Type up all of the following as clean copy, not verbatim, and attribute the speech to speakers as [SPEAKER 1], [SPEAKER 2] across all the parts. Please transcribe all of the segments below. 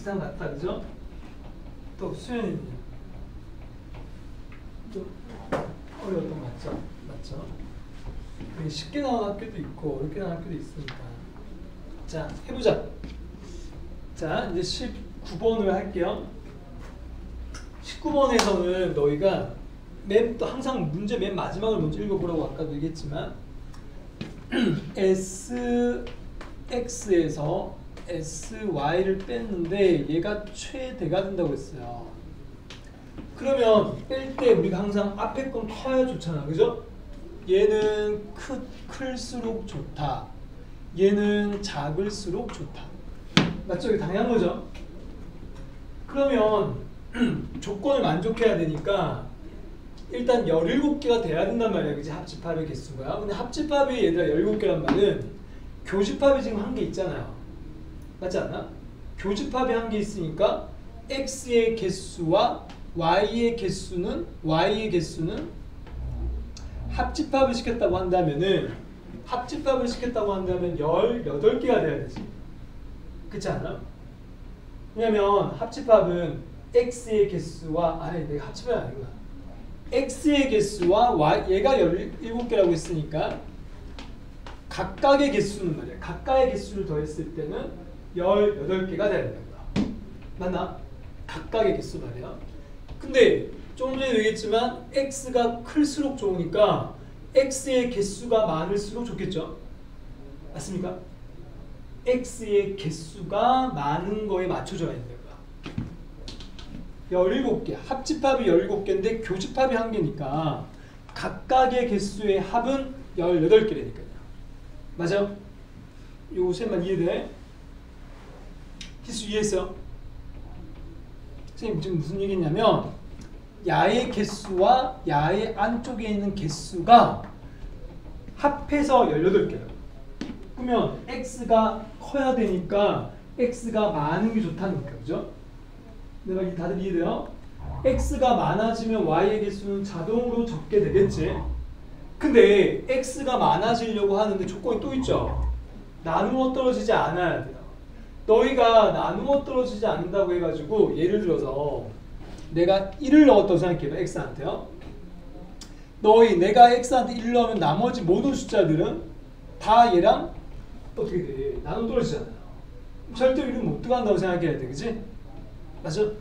[SPEAKER 1] 비슷한 것 같다, 그죠? 또 수연이는요? 좀 어려웠던 거 맞죠? 맞죠? 쉽게 나온 학교도 있고 어렵게 나온 학교도 있으니까. 자, 해보자. 자, 이제 19번을 할게요. 19번에서는 너희가 또 항상 문제 맨 마지막을 먼저 읽어보라고 아까도 얘기했지만 SX에서 SY를 뺐는데 얘가 최대가 된다고 했어요. 그러면 뺄 때 우리가 항상 앞에 건 커야 좋잖아, 그죠? 얘는 클수록 좋다. 얘는 작을수록 좋다. 맞죠? 이게 당연한 거죠? 그러면 조건을 만족해야 되니까 일단 17개가 돼야 된단 말이야, 그치? 합집합의 개수가. 근데 합집합이 얘들아 17개란 말은 교집합이 지금 한 개 있잖아요. 맞지 않나? 교집합이 한 개 있으니까 x의 개수와 y의 개수는 합집합을 시켰다고 한다면은 18개가 돼야 되지. 그렇지 않아? 왜냐면 합집합은 x의 개수와 내가 합집합이 아니구나. x의 개수와 y 얘가 17개라고 했으니까 각각의 개수는 말이야. 각각의 개수를 더했을 때는 18개가 되는 거야. 맞나? 각각의 개수 말이야. 근데 조금 전에 얘기했지만 x가 클수록 좋으니까 x의 개수가 많을수록 좋겠죠? 맞습니까? x의 개수가 많은 거에 맞춰줘야 되는 거야. 17개, 합집합이 17개인데 교집합이 1개니까 각각의 개수의 합은 18개라니까요. 맞아? 요 셈만 이해돼? 희수 이해했어? 선생님 지금 무슨 얘기냐면 야의 개수와 야의 안쪽에 있는 개수가 합해서 18개라고. 그러면 x가 커야 되니까 x가 많은 게 좋다는 거죠. 그죠? 내가 다들 이해돼요? x가 많아지면 y의 개수는 자동으로 적게 되겠지. 근데 x가 많아지려고 하는데 조건이 또 있죠. 나누어 떨어지지 않아야 돼요. 너희가 나누어 떨어지지 않는다고 해가지고 예를 들어서 내가 1을 넣었다고 생각해봐. x한테요. 내가 x한테 1을 넣으면 나머지 모든 숫자들은 다 얘랑 어떻게 돼? 나누어 떨어지잖아요. 절대로 1은 못 들어간다고 생각해야 돼. 그치? 맞죠?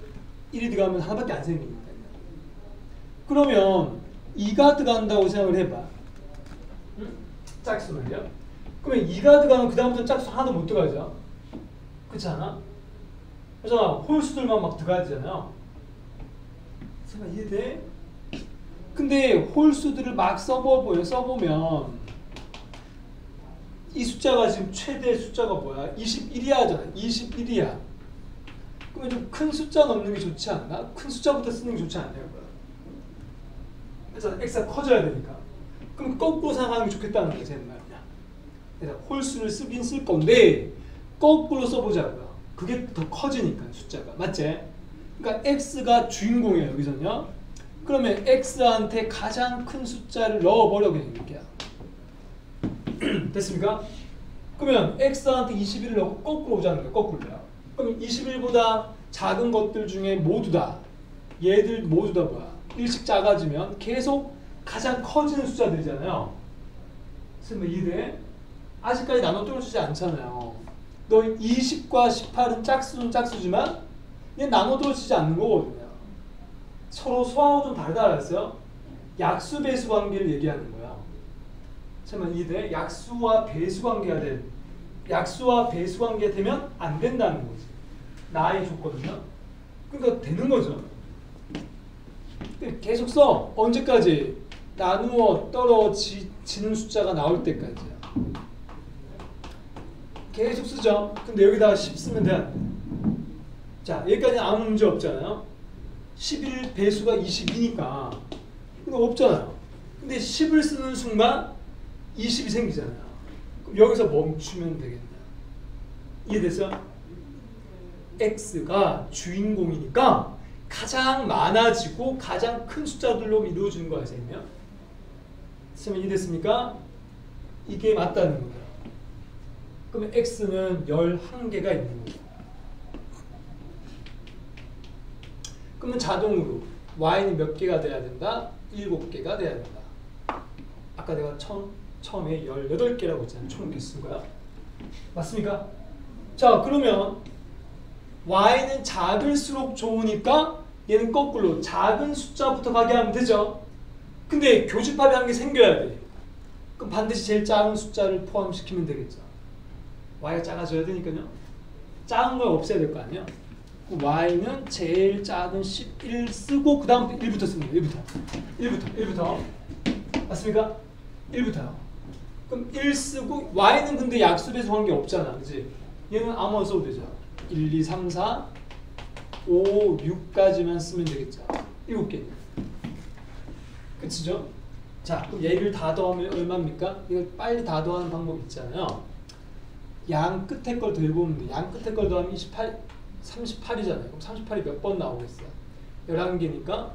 [SPEAKER 1] 1이 들어가면 하나밖에 안 생기니까. 그러면 2가 들어간다고 생각을 해봐. 응? 짝수 말이야. 그러면 2가 들어가면 그 다음부터 짝수 하나도 못 들어가죠. 그렇지 않아? 그래서 홀수들만 막 들어가잖아요. 설마 이해돼? 근데 홀수들을 막 써보면 이 숫자가 지금 최대 숫자가 뭐야? 21이야잖아. 21이야. 그러면 좀 큰 숫자 넣는 게 좋지 않나? 큰 숫자부터 쓰는 게 좋지 않나요? 그래서 x가 커져야 되니까. 그럼 거꾸로 생각하는 게 좋겠다는 거지, 말이야. 그래서 홀수를 쓰긴 쓸 건데 거꾸로 써보자고요. 그게 더 커지니까 숫자가. 맞지? 그러니까 x가 주인공이에요, 여기서는요. 그러면 x한테 가장 큰 숫자를 넣어버려, 그냥 이렇게. 됐습니까? 그러면 x한테 21을 넣고 거꾸로 오자는 거예요. 거꾸로요. 그럼 21보다 작은 것들 중에 모두 다 얘들 모두 다 뭐야? 1씩 작아지면 계속 가장 커지는 숫자들이잖아요. 선생님 이해돼? 아직까지 나눠 떨어지지 않잖아요. 너 20과 18은 짝수는 짝수지만 얘 나눠 떨어지지 않는 거거든요. 서로 수하고 좀 다르다 그랬어요? 약수 배수 관계를 얘기하는 거야. 잠깐만 이해돼? 약수와 배수 관계가 되면 안 된다는 거지. 나의 조건은요. 그러니까 되는 거죠. 계속 써. 언제까지? 나누어 떨어지는 숫자가 나올 때까지요. 계속 쓰죠. 근데 여기다가 10 쓰면 돼. 자, 여기까지는 아무 문제 없잖아요. 11 배수가 22니까 이거 없잖아요. 근데 10을 쓰는 순간 20이 생기잖아요. 그럼 여기서 멈추면 되겠네요. 이해됐어? x가 주인공이니까 가장 많아지고 가장 큰 숫자들로 이루어지는 거야, 선생님이요. 선생님 이해됐습니까? 이게 맞다는 거예요. 그러면 x는 11개가 있는 거예요. 그러면 자동으로 y는 몇 개가 돼야 된다? 7개가 돼야 된다. 아까 내가 처음에 18개라고 했잖아요. 총 개수가. 맞습니까? 자, 그러면 y는 작을수록 좋으니까 얘는 거꾸로 작은 숫자부터 가게 하면 되죠. 근데 교집합이 한 개 생겨야 돼. 그럼 반드시 제일 작은 숫자를 포함시키면 되겠죠. y가 작아져야 되니까요. 작은 걸 없애야 될 거 아니에요. y는 제일 작은 11 쓰고 그 다음부터 1부터 씁니다. 1부터 맞습니까? 1부터요. 그럼 1 쓰고 y는 근데 약수배수 관계 없잖아. 그치? 얘는 아무거나 써도 되죠. 1, 2, 3, 4, 5, 6까지만 쓰면 되겠죠. 7개. 그치죠? 자, 그럼 얘를 다 더하면 얼마입니까? 이걸 빨리 다 더하는 방법 있잖아요. 양 끝에 걸 더해보면 돼. 양 끝에 걸 더하면 38이잖아요. 그럼 38이 몇 번 나오겠어요? 11개니까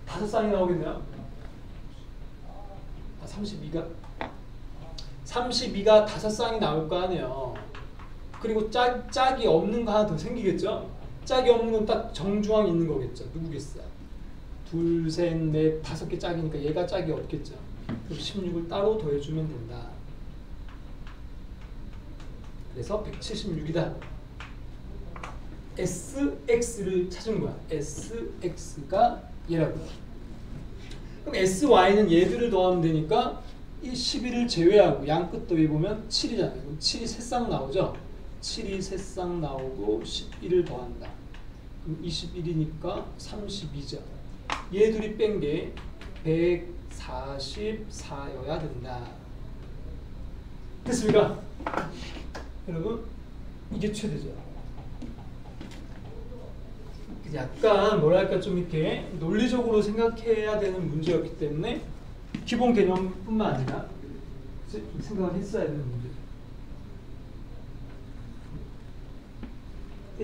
[SPEAKER 1] 5쌍이 나오겠네요. 32가 5쌍이 나올 거 아니에요. 그리고 짝이 없는 거 하나 더 생기겠죠? 짝이 없는 건 딱 정중앙에 있는 거겠죠. 누구겠어요? 2, 셋, 넷, 5개 짝이니까 얘가 짝이 없겠죠. 그럼 16을 따로 더해주면 된다. 그래서 176이다. SX를 찾은 거야. SX가 얘라고. 그럼 SY는 얘들을 더하면 되니까 이 11을 제외하고 양 끝 더해보면 7이잖아요. 그럼 7이 3쌍 나오죠. 7이 3쌍 나오고 11을 더한다. 그럼 21이니까 32죠. 얘 둘이 뺀 게 144여야 된다. 됐습니까? 여러분, 이게 최대죠. 약간 뭐랄까 좀 이렇게 논리적으로 생각해야 되는 문제였기 때문에 기본 개념뿐만 아니라 생각을 했어야 되는 문제죠.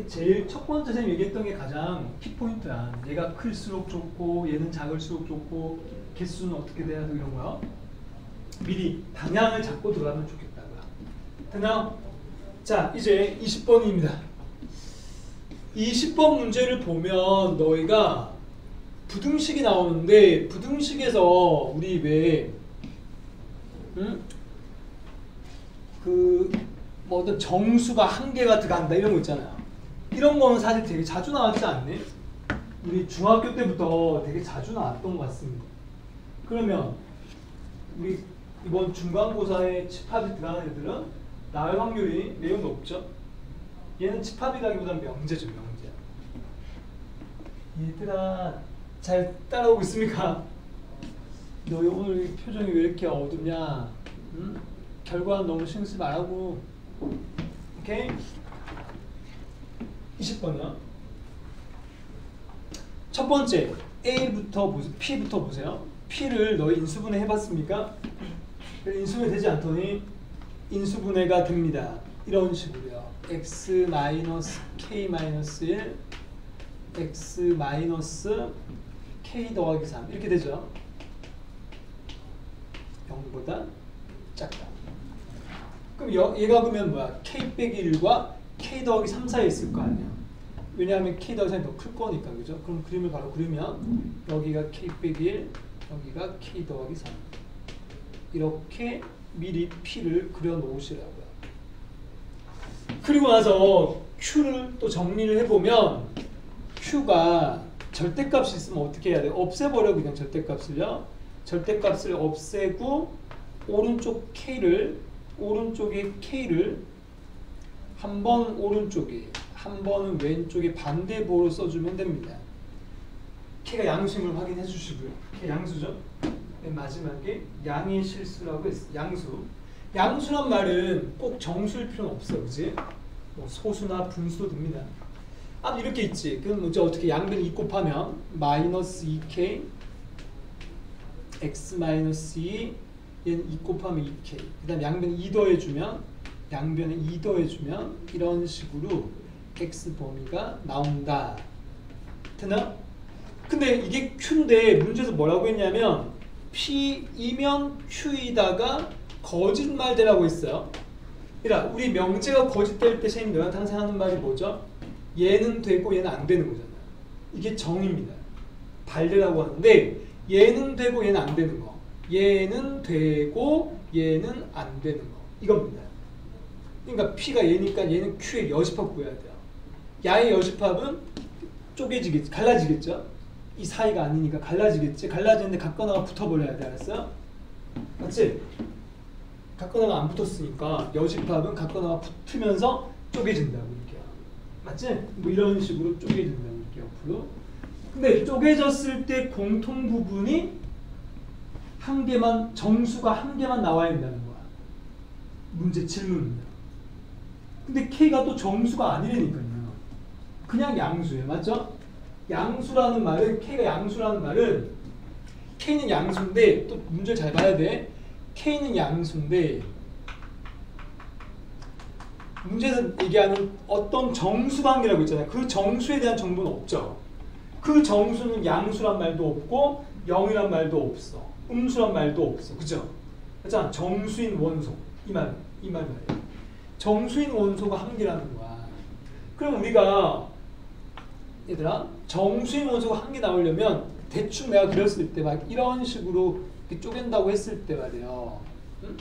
[SPEAKER 1] 제일 첫 번째 선생님 얘기했던 게 가장 키포인트야. 얘가 클수록 좋고 얘는 작을수록 좋고 개수는 어떻게 돼야 되고 이런 거야. 미리 방향을 잡고 들어가면 좋겠다고요. 됐나요? 자, 이제 20번입니다. 20번 문제를 보면 너희가 부등식이 나오는데 부등식에서 우리 왜 뭐 어떤 정수가 한 개가 들어간다 이런 거 있잖아요. 이런 거는 사실 되게 자주 나왔지 않니? 우리 중학교 때부터 되게 자주 나왔던 것 같습니다. 그러면 우리 이번 중간고사에 집합이 들어가는 애들은 나올 확률이 매우 높죠. 얘는 집합이라기보다는 명제죠, 명제. 얘들아 잘 따라오고 있습니까? 너희 오늘 표정이 왜 이렇게 어둡냐? 응? 결과는 너무 신경 쓰지 말라고. 오케이? 20번이요. 첫 번째 A부터 보세요. P부터 보세요. P를 너희 인수분해 해봤습니까? 인수분해 되지 않더니 인수분해가 됩니다. 이런 식으로요. x-k-1 x-k 더하기 3 이렇게 되죠. 0보다 작다. 그럼 얘가 그러면 뭐야? k 빼기 1과 k 더하기 3 사이에 있을 거 아니야. 왜냐하면 k 더하기 3이 더 클 거니까. 그죠? 그럼 그림을 바로 그리면 여기가 k 빼기 1, 여기가 k 더하기 3. 이렇게 미리 P를 그려 놓으시라고요. 그리고 나서 Q를 또 정리를 해보면 Q가 절대값이 있으면 어떻게 해야 돼요? 없애버려 그냥 절대값을요. 절대값을 없애고 오른쪽에 K를 한 번 오른쪽에 한 번은 왼쪽에 반대보로 써주면 됩니다. K가 양수임을 확인해 주시고요. K 양수죠. 맨 마지막에 양의 실수라고 했어요. 양수란 말은 꼭 정수일 필요는 없어, 그지? 뭐 소수나 분수도 됩니다. 아, 이렇게 있지. 그럼 이제 어떻게 양변 2 곱하면 마이너스 2k x 마이너스 2 얘는 2 곱하면 2k 그 다음 양변 2 더해주면 양변에 2 더해주면 이런 식으로 x 범위가 나온다. 됐나? 근데 이게 q인데 문제에서 뭐라고 했냐면 p이면 q이다가 거짓말되라고 했어요. 그러니까 우리 명제가 거짓될 때 선생님 너한테 항상 하는 말이 뭐죠? 얘는 되고 얘는 안 되는 거잖아요. 이게 정입니다. 발레라고 하는데 얘는 되고 얘는 안 되는 거. 얘는 되고 얘는 안 되는 거. 이겁니다. 그러니까 P가 얘니까 얘는 Q의 여집합 구해야 돼요. 야의 여집합은 쪼개지겠지, 갈라지겠죠? 이 사이가 아니니까 갈라지겠지. 갈라지는데 갖거나가 붙어버려야 돼. 알았어요? 맞지? 갖거나가 안 붙었으니까 여집합은 갖거나가 붙으면서 쪼개진다고 이렇게. 맞지? 뭐 이런 식으로 쪼개진다고 이렇게 옆으로. 근데 쪼개졌을 때 공통 부분이 한 개만, 정수가 한 개만 나와야 된다는 거야. 문제 질문입니다. 근데 K가 또 정수가 아니라니까요. 그냥 양수예요. 맞죠? 양수라는 말은, K가 양수라는 말은 K는 양수인데, 또 문제를 잘 봐야 돼. K는 양수인데 문제에서 얘기하는 어떤 정수 관계라고 있잖아요. 그 정수에 대한 정보는 없죠. 그 정수는 양수란 말도 없고 0이란 말도 없어. 음수란 말도 없어. 그죠? 그렇잖아. 정수인 원소. 이 말이에요. 정수인 원소가 한 개라는 거야. 그럼 우리가 얘들아 정수인 원소가 한 개 나오려면 대충 내가 그렸을 때 막 이런 식으로 쪼갠다고 했을 때 말이에요. 응?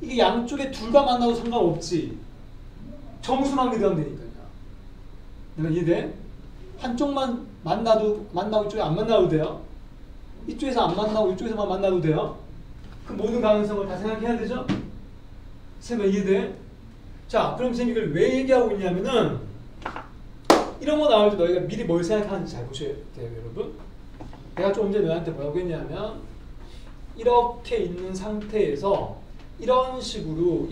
[SPEAKER 1] 이게 양쪽에 둘 다 만나도 상관없지. 정수만 믿으면 되니까요. 내가 이해돼? 한쪽만 만나고 이쪽에 안 만나도 돼요. 이쪽에서 안 만나고 이쪽에서만 만나도 돼요. 그 모든 가능성을 다 생각해야 되죠? 쌤아 이해돼? 자, 그럼 쌤 이걸 왜 얘기하고 있냐면은 이런 거 나올 때 너희가 미리 뭘 생각하는지 잘 보셔야 돼요, 여러분. 내가 조금 전에 너한테 뭐라고 했냐면 이렇게 있는 상태에서 이런 식으로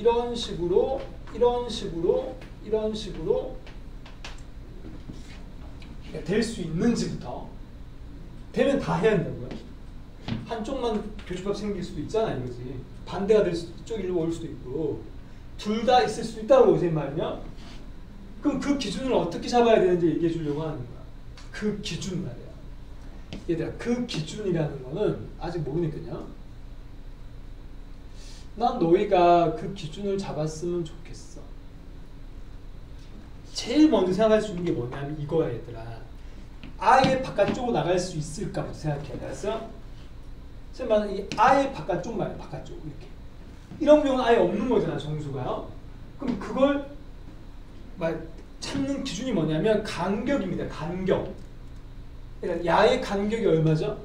[SPEAKER 1] 될 수 있는지부터 되면 다 해야 한다고요. 한쪽만 교집합 생길 수도 있잖아 이거지. 반대가 될 수도 이쪽 일로 올 수도 있고 둘 다 있을 수도 있다고 보세요 말이야. 그럼 그 기준을 어떻게 잡아야 되는지 얘기해 주려고 하는 거야. 그 기준 말이야. 얘들아 그 기준이라는 거는 아직 모르니까요. 난 너희가 그 기준을 잡았으면 좋겠어. 제일 먼저 생각할 수 있는 게 뭐냐면 이거야 얘들아. 아예 바깥쪽으로 나갈 수 있을까부터 생각해. 알았어? 선생님 이 아예 바깥쪽 말이야. 바깥쪽 이렇게. 이런 경우는 아예 없는 거잖아 정수가요. 그럼 그걸 찾는 기준이 뭐냐면 간격입니다. 간격. 그러니까 야의 간격이 얼마죠?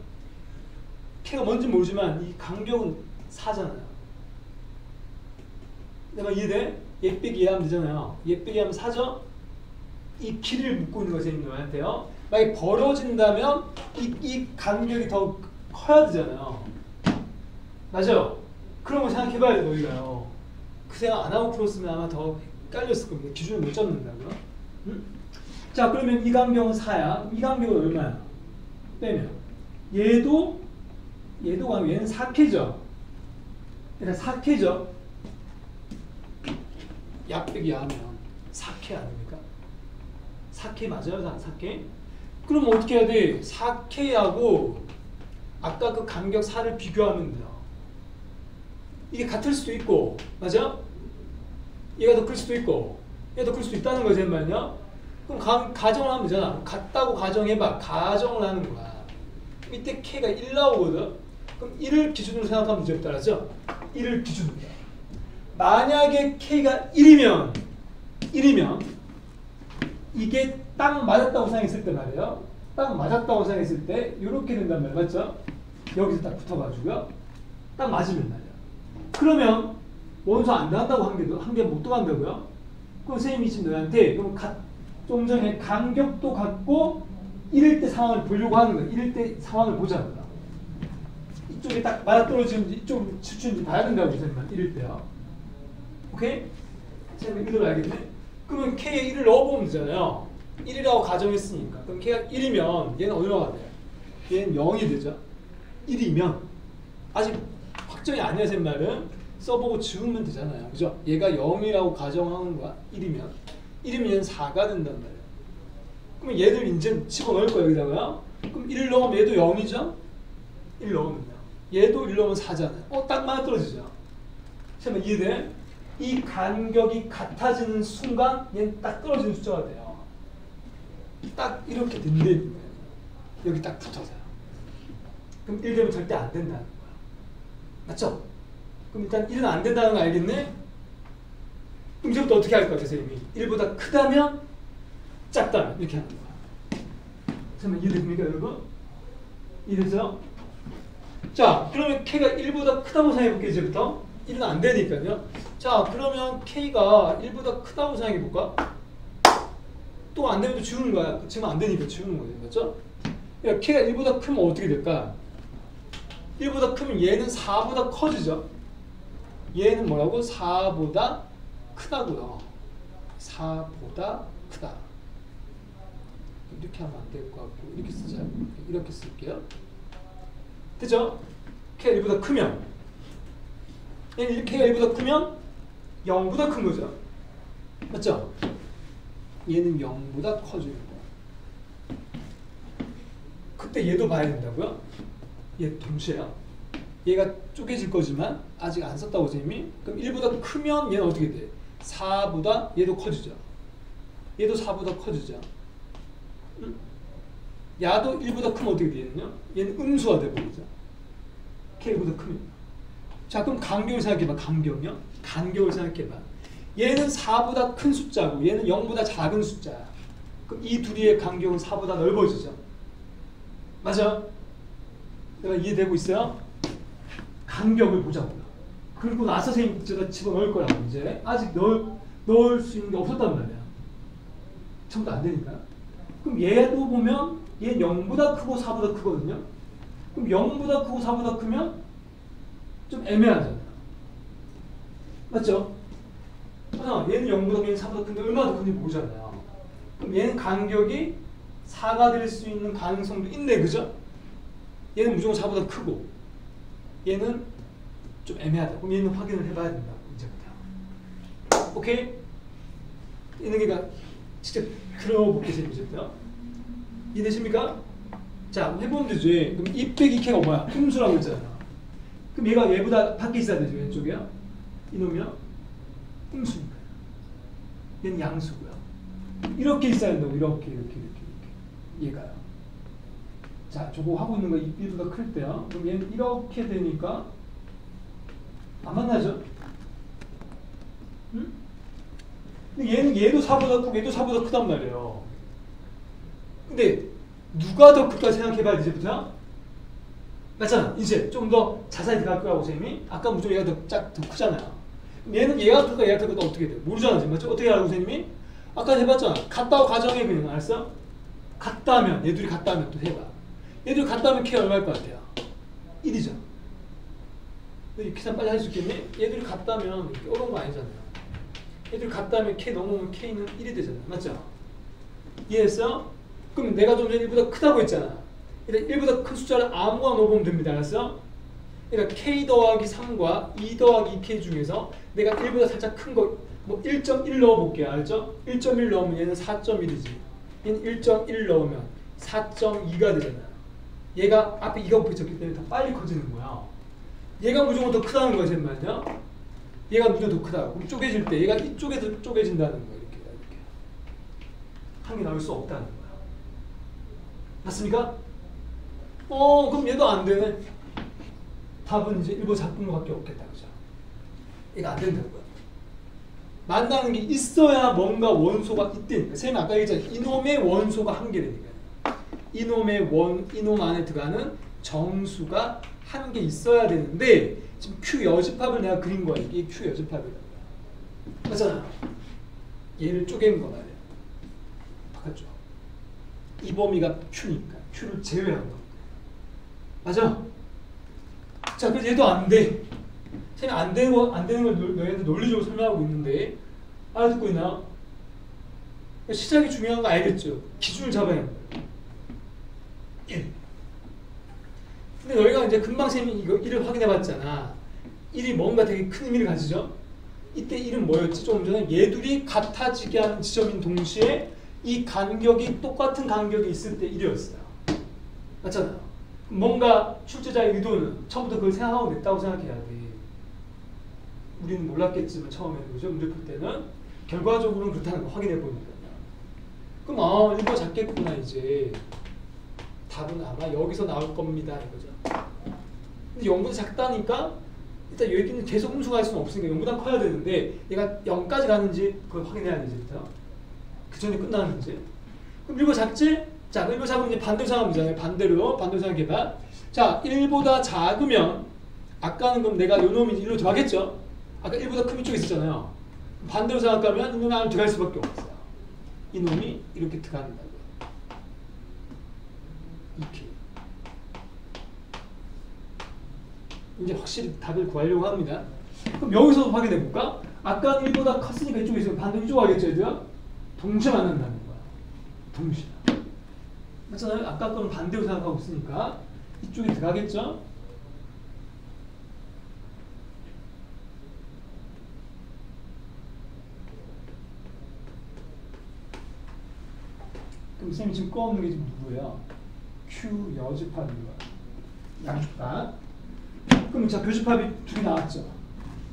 [SPEAKER 1] K가 뭔지 모르지만 이 간격은 4잖아요. 내가 이해돼? 얘 빼기 얘 하면 되잖아요. 얘 빼기 하면 4죠? 이 길이를 묻고 있는 거죠. 너한테요. 만약에 벌어진다면 이 간격이 더 커야 되잖아요. 맞아요? 그런 거 생각해봐야 돼 너희가요. 그 생각 안 하고 풀었으면 아마 더 헷갈렸을 겁니다. 기준을 못 잡는다고요. 응? 자 그러면 이 간격은 4야. 이 간격은 얼마야? 빼면 얘도 간격 얘는 4K죠. 일단 4K죠. 약 빼기 하면 4K 아닙니까? 4K 맞아요? 4K? 그럼 어떻게 해야 돼? 4K하고 아까 그 간격 4를 비교하면 돼요. 이게 같을 수도 있고 맞아? 얘가 더 클 수도 있고 얘가 더 클 수도 있다는 거지 말이야. 그럼 가정을 하면 되잖아. 같다고 가정해봐. 가정을 하는 거야. 밑에 K가 1 나오거든. 그럼 1을 기준으로 생각하면 이제 따라서 1을 기준으로. 만약에 K가 1이면 이게 딱 맞았다고 생각했을 때 말이에요. 딱 맞았다고 생각했을 때 이렇게 된단 말이에요. 맞죠? 여기서 딱 붙어가지고요. 딱 맞으면 말이에요. 그러면 원소 안 들어간다고 한 개 못 들어간다고요? 그럼 선생님이 지금 너한테 좀 전에 간격도 같고 이럴 때 상황을 보려고 하는 거야. 이럴 때 상황을 보자고요. 이쪽에 딱 맞아떨어지면 이쪽 수준인지 봐야 된다고 선생님. 이럴 때요. 오케이? 선생님 이걸 알겠네? 그러면 K에 1을 넣어보면 되잖아요. 1이라고 가정했으니까. 그럼 K가 1이면 얘는 얼마가 돼요? 얘는 0이 되죠. 1이면 아직 확정이 아니야 제 말은 써보고 지우면 되잖아요. 그죠? 얘가 0이라고 가정하는 거야. 1이면 얘는 4가 된단 말이에요. 그럼 얘들 이제 집어넣을 거예요 여기다가요. 그럼 1을 넣으면 얘도 0이죠? 1 넣으면요. 얘도 1 넣으면 4잖아요. 딱 맞아 떨어지죠. 잠깐만 이해돼? 이 간격이 같아지는 순간 얘는 딱 떨어지는 숫자가 돼요. 딱 이렇게 된다는 거예요. 여기 딱 붙어서요. 그럼 1 되면 절대 안 된다는 거야. 맞죠? 그럼 일단 1은 안 된다는 거 알겠네? 그럼 이제부터 어떻게 할 거야, 선생님이? 1보다 크다면 작다면 이렇게 하는 거야. 잠깐만 이해됩니까, 여러분? 이해되죠? 자, 그러면 K가 1보다 크다고 생각해볼게요, 이제부터. 1은 안 되니까요. 자, 그러면 K가 1보다 크다고 생각해볼까? 또 안 되면 또 지우는 거야. 지금 안 되니까 지우는 거죠. 맞죠? 그러니까 K가 1보다 크면 어떻게 될까? 1보다 크면 얘는 4보다 커지죠. 얘는 뭐라고? 4보다 크다고요. 4보다 크다. 이렇게 하면 안 될 것 같고 이렇게 쓰자. 이렇게 쓸게요. 됐죠? K가 1보다 크면 K가 1보다 크면 0보다 큰 거죠. 맞죠? 얘는 0보다 커지는 거야. 그때 얘도 봐야 된다고요? 얘 동시에요. 얘가 쪼개질 거지만 아직 안 썼다고 선생님이. 그럼 1보다 크면 얘는 어떻게 돼? 4보다 얘도 커지죠. 얘도 4보다 커지죠. 응? 야도 1보다 크면 어떻게 되느냐? 얘는 음수가 돼버리죠. K보다 크면. 자, 그럼 간격을 생각해봐. 간격이요? 간격을 생각해봐. 얘는 4보다 큰 숫자고 얘는 0보다 작은 숫자야. 그럼 이 둘이의 간격은 4보다 넓어지죠. 맞아? 내가 이해되고 있어요? 간격을 보자고요. 그리고 나서 선생님 제가 집어넣을 거라고. 이제 아직 넣을 수 있는 게 없었단 말이야. 전부 다 안 되니까. 그럼 얘도 보면 얘는 0보다 크고 4보다 크거든요. 그럼 0보다 크고 4보다 크면 좀 애매하잖아요. 맞죠? 얘는 0보다 얘는 4보다 큰데 얼마나 더 큰지 모르잖아요. 그럼 얘는 간격이 4가 될 수 있는 가능성도 있네. 그죠? 얘는 무조건 4보다 크고 얘는 좀 애매하다. 그럼 얘는 확인을 해봐야 된다고. 이제부터. 오케이? 얘는 그러니까 직접 그려볼게요. 이제부터. 이해되십니까? 자, 해보면 되죠. 그럼 2 빼기 K가 뭐야? 음수라고 했잖아요. 그럼 얘보다 밖에 있어야 되죠. 왼쪽이요. 이놈이요. 음수니까. 얘는 양수고요. 이렇게 있어야 된다고. 이렇게. 얘가요. 자, 저거 하고 있는 거 1보다 클 때요. 그럼 얘는 이렇게 되니까 안 만나죠? 응? 근데 얘도 4보다 크고 얘도 4보다 크단 말이에요. 근데 누가 더 클까 생각해봐야 이제부터. 맞잖아. 이제 좀 더 자세히 들어갈 거라고 선생님이. 아까 무조건 얘가 더 크잖아요. 얘는 얘가 클까 얘가 클까 어떻게 돼? 모르잖아. 지금. 맞죠? 어떻게 알고 선생님이? 아까 해봤잖아. 같다고 가정해. 그냥 알았어? 같다면 얘들이 같다면 또 해봐. 얘들이 같다면 K 얼마일 것 같아요? 1이죠. 계산 빨리 할 수 있겠니? 얘들이 같다면 이렇게 어려운 거 아니잖아요. 얘들이 같다면 K 넘으면 K는 1이 되잖아요. 맞죠? 이해했어? 그럼 내가 좀 전에 1보다 크다고 했잖아. 그러니까 1보다 큰 숫자를 아무거나 넣어보면 됩니다. 알았어? 그러니까 K 더하기 3과 2 더하기 2K 중에서 내가 1보다 살짝 큰 거 뭐 1.1 넣어볼게요. 알죠? 1.1 넣으면 얘는 4.1이지. 얘는 1.1 넣으면 4.2가 되잖아요. 얘가 앞에 2가 붙였기 때문에 더 빨리 커지는 거야. 얘가 무조건 더 크다는 거야. 제 말이야. 얘가 무조건 더 크다. 그럼 쪼개질 때 얘가 이쪽에서 쪼개진다는 거야. 이렇게. 한 개 나올 수 없다는 거야. 맞습니까? 그럼 얘도 안 되네. 답은 이제 1보 작은 거밖에 없겠다. 그죠? 얘가 안 된다고요. 만나는 게 있어야 뭔가 원소가 있다니까. 선생님 아까 얘기했잖아요. 이놈의 원소가 한 개라니까요. 이놈 안에 들어가는 정수가 한 개 있어야 되는데 지금 Q 여집합을 내가 그린 거야. 이게 Q 여집합이라고. 맞잖아. 얘를 쪼갠 거 말이야. 바꿨죠. 이 범위가 Q니까 Q를 제외한 거. 맞아? 자, 그래서 얘도 안 돼. 선생님 안 되는 걸 너희한테 논리적으로 설명하고 있는데 알아듣고 있나? 시작이 중요한 거 알겠죠? 기준을 잡아야 합니다. 1. 근데 너희가 이제 금방 선생님이 이거 1을 확인해봤잖아. 1이 뭔가 되게 큰 의미를 가지죠? 이때 1은 뭐였지? 조금 전에 얘들이 같아지게 하는 지점인 동시에 이 간격이 똑같은 간격이 있을 때 1이었어요. 맞잖아요. 뭔가 출제자의 의도는 처음부터 그걸 생각하고 냈다고 생각해야 돼. 우리는 몰랐겠지만 처음에는 그죠? 문제 풀 때는 결과적으로는 그렇다는 거 확인해 보니까. 그럼 일보다 작겠구나. 이제 답은 아마 여기서 나올 겁니다 이거죠. 근데 0보다 작다니까 일단 여기는 계속 음수가 할 수는 없으니까 0보다 커야 되는데 얘가 0까지 가는지 그걸 확인해야 되지. 그 전에 끝나는지. 그럼 1보다 작지? 자, 1보다 작으면 이제 반대로 생각하면 반대로 생각해봐. 자, 1보다 작으면 아까는 그럼 내가 요 놈이 1로 들어가겠죠? 아까 1보다 큰 이쪽에 있었잖아요. 반대로 생각하면 이 놈이 안으로 들어갈 수밖에 없어요. 이 놈이 이렇게 들어간다고요. 이렇게. 이제 확실히 답을 구하려고 합니다. 그럼 여기서도 확인해 볼까? 아까는 1보다 컸으니까 이쪽에 있으면 반대로 이쪽 가겠죠, 얘들아? 동시에 만난다는 거야. 동시에. 맞잖아요? 아까 거는 반대로 생각하고 있으니까 이쪽에 들어가겠죠? 그럼 쌤이 지금 꺼놓는 게 지금 누구예요? Q 여집합인 거야. 양축합. 그럼 자, 교집합이 두 개 나왔죠.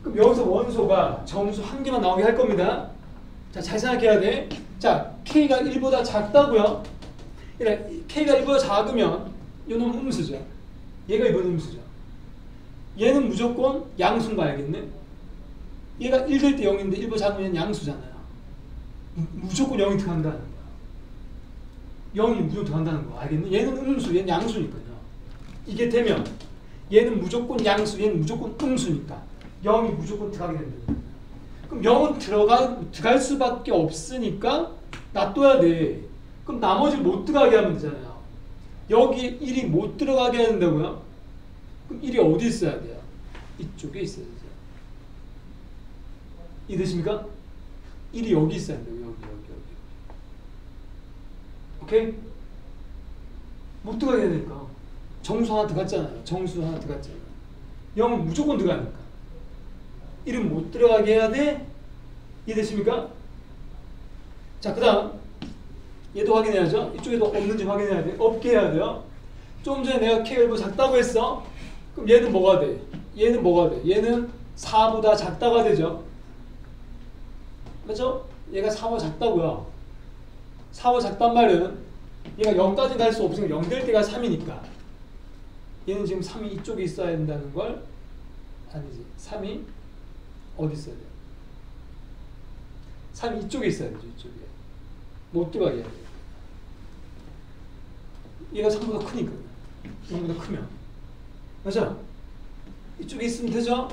[SPEAKER 1] 그럼 여기서 원소가 정수 한 개만 나오게 할 겁니다. 자, 잘 생각해야 돼. 자, K가 1보다 작다고요. K가 1보다 작으면 이놈은 음수죠. 얘가 이번 음수죠. 얘는 무조건 양수인 거 알겠네? 얘가 1 될 때 0인데 1보다 작으면 얘는 양수잖아요. 무조건 0이 들어간다는 거야. 0이 무조건 들어간다는 거 알겠네? 얘는 음수, 얘는 양수니까요. 이게 되면 얘는 무조건 양수, 얘는 무조건 음수니까 0이 무조건 들어가게 된다. 그럼 0은 들어갈 수밖에 없으니까 놔둬야 돼. 그럼 나머지를 못 들어가게 하면 되잖아요. 여기 1이 못 들어가게 해야 된다고요? 그럼 1이 어디 있어야 돼요? 이쪽에 있어야 되죠. 이해되십니까? 1이 여기 있어야 돼요. 여기. 오케이? 못 들어가게 해야 되니까. 정수 하나 들어갔잖아요. 정수 하나 들어갔잖아요. 0은 무조건 들어가니까. 1은 못 들어가게 해야 돼. 이해되십니까? 자, 그 다음 얘도 확인해야죠. 이쪽에도 없는지 확인해야 돼. 없게 해야 돼요. 좀 전에 내가 K가 1보다 작다고 했어. 그럼 얘는 뭐가 돼? 얘는 뭐가 돼? 얘는 4보다 작다가 되죠. 맞죠? 얘가 4보다 작다고요. 4보다 작단 말은 얘가 0까지 갈 수 없으니까 0 될 때가 3이니까 얘는 지금 3이 이쪽에 있어야 된다는 걸 아니지. 3이 어디 있어야 돼요? 3이 이쪽에 있어야 되죠. 이쪽에. 못 들어가게 해야 돼요. 얘가 3보다 크니까. 0보다 크면. 맞아? 이쪽에 있으면 되죠?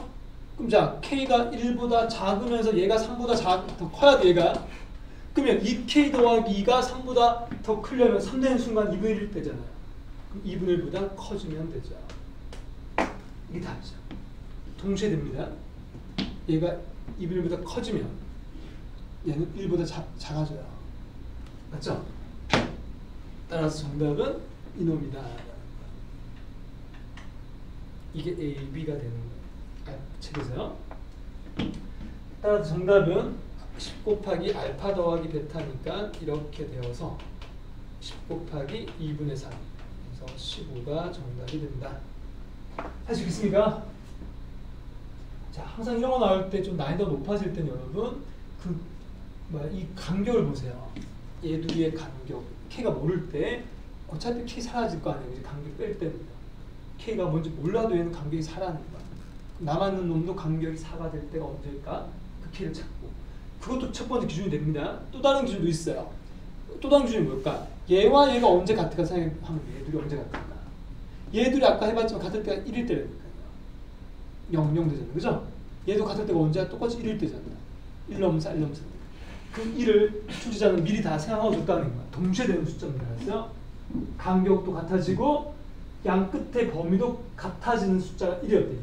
[SPEAKER 1] 그럼 자, K가 1보다 작으면서 얘가 3보다 더 커야 돼, 얘가. 그러면 2K 더하기 2가 3보다 더 크려면 3 되는 순간 2분의 1 되잖아요. 그럼 2분의 1보다 커지면 되죠. 이게 답이죠. 동시에 됩니다. 얘가 2분의 1보다 커지면 얘는 1보다 작아져요. 맞죠? 따라서 정답은 이놈이다. 이게 A, B가 되는 거예요. 책에서요. 따라서 정답은 10 곱하기 알파 더하기 베타니까 이렇게 되어서 10 곱하기 2분의 3 그래서 15가 정답이 된다. 할 수 있겠습니까? 자, 항상 이런 거 나올 때 좀 난이도가 높아질 때는 여러분 이 간격을 보세요. 얘 둘이의 간격 K가 모를 때 어차피 K 사라질 거 아니에요. 이제 간격 뺄 때입니다. K가 뭔지 몰라도 얘는 간격이 4라는 거야. 남아있는 놈도 간격이 4가 될 때가 언제일까? 그 K를 찾고 그것도 첫 번째 기준이 됩니다. 또 다른 기준도 있어요. 또 다른 기준이 뭘까? 얘와 얘가 언제 같을까 생각하면 얘들이 언제 같을까? 얘들이 아까 해봤지만 같을 때가 1일 때라니까요. 0, 0 되잖아요. 그죠? 얘도 같을 때가 언제 똑같이 1일 때잖아요. 1 넘으면 4, 1 넘으면 4. 그 1을 출제자는 미리 다 생각하고 줬다는 거야. 동시에 되는 숫자입니다. 그래서 간격도 같아지고 양 끝의 범위도 같아지는 숫자가 1이었대요.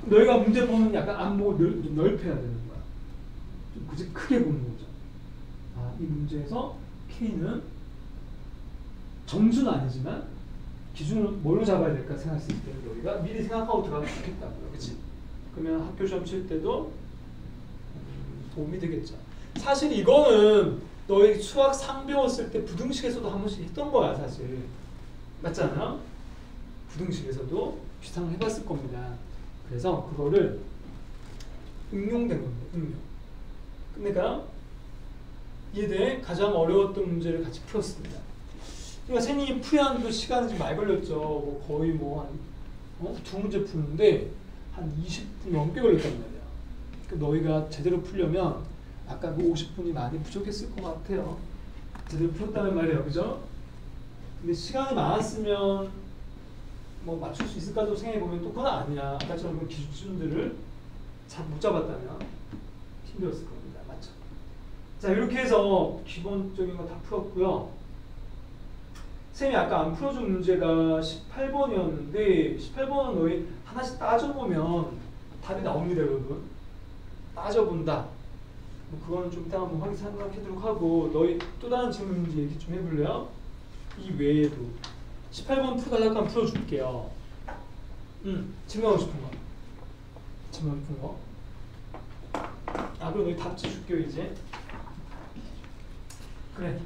[SPEAKER 1] 너희가 문제 보면 약간 안목을 넓혀야 되는 거야. 좀 그치 크게 보는 거죠. 아, 이 문제에서 K는 정수는 아니지만 기준을 뭘로 잡아야 될까 생각했을 때 너희가 미리 생각하고 들어가면 좋겠다고요. 그치? 그러면 학교 시험 칠 때도 도움이 되겠죠. 사실 이거는 너희 수학 3 배웠을 때 부등식에서도 한 번씩 했던 거야 사실. 맞잖아? 부등식에서도 비슷한 걸 해봤을 겁니다. 그래서 그거를 응용된 겁니다. 응용. 그러니까 이해돼? 가장 어려웠던 문제를 같이 풀었습니다. 그러니까 선생님이 풀이하는 그 시간이 좀 많이 걸렸죠. 뭐 거의 두 문제 푸는데 한 20분 넘게 걸렸단 말이야. 그러니까 너희가 제대로 풀려면 아까 그 50분이 많이 부족했을 것 같아요. 제대로 풀었다는 말이에요. 그죠? 근데 시간이 많았으면 뭐 맞출 수 있을까도 생각해보면 또 그건 아니야. 아까처럼 그 기준들을 잘 못 잡았다면 힘들었을 겁니다. 맞죠? 자, 이렇게 해서 기본적인 거 다 풀었고요. 쌤이 아까 안 풀어준 문제가 18번이었는데 18번은 너희 하나씩 따져보면 답이 나옵니다. 여러분. 따져본다. 뭐 그거는 좀 이따 한번 생각해보도록 하고 너희 또 다른 질문 문제 얘기 좀 해볼래요? 이 외에도 18번 풀어달라고 하면 풀어줄게요. 질문하고 싶은 거. 질문하고 싶은 거. 아, 그럼 너희 답지 줄게요 이제. 그래.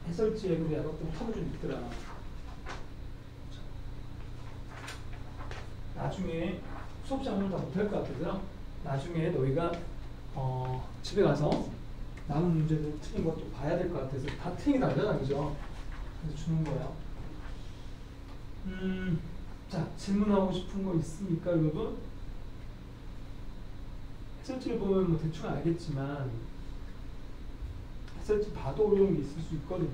[SPEAKER 1] 해설지에 그래 약간 좀 tab을 좀 있더라. 나중에 수업 시간을 다 못할 것 같아서요. 나중에 너희가 집에 가서 남은 문제들 틀린 것도 봐야 될 것 같아서 다 틀린 게 나잖아, 그죠? 그래서 주는 거예요. 자, 질문하고 싶은 거 있습니까, 여러분? 해설지를 보면 뭐 대충 알겠지만 해설지 봐도 어려운 게 있을 수 있거든요.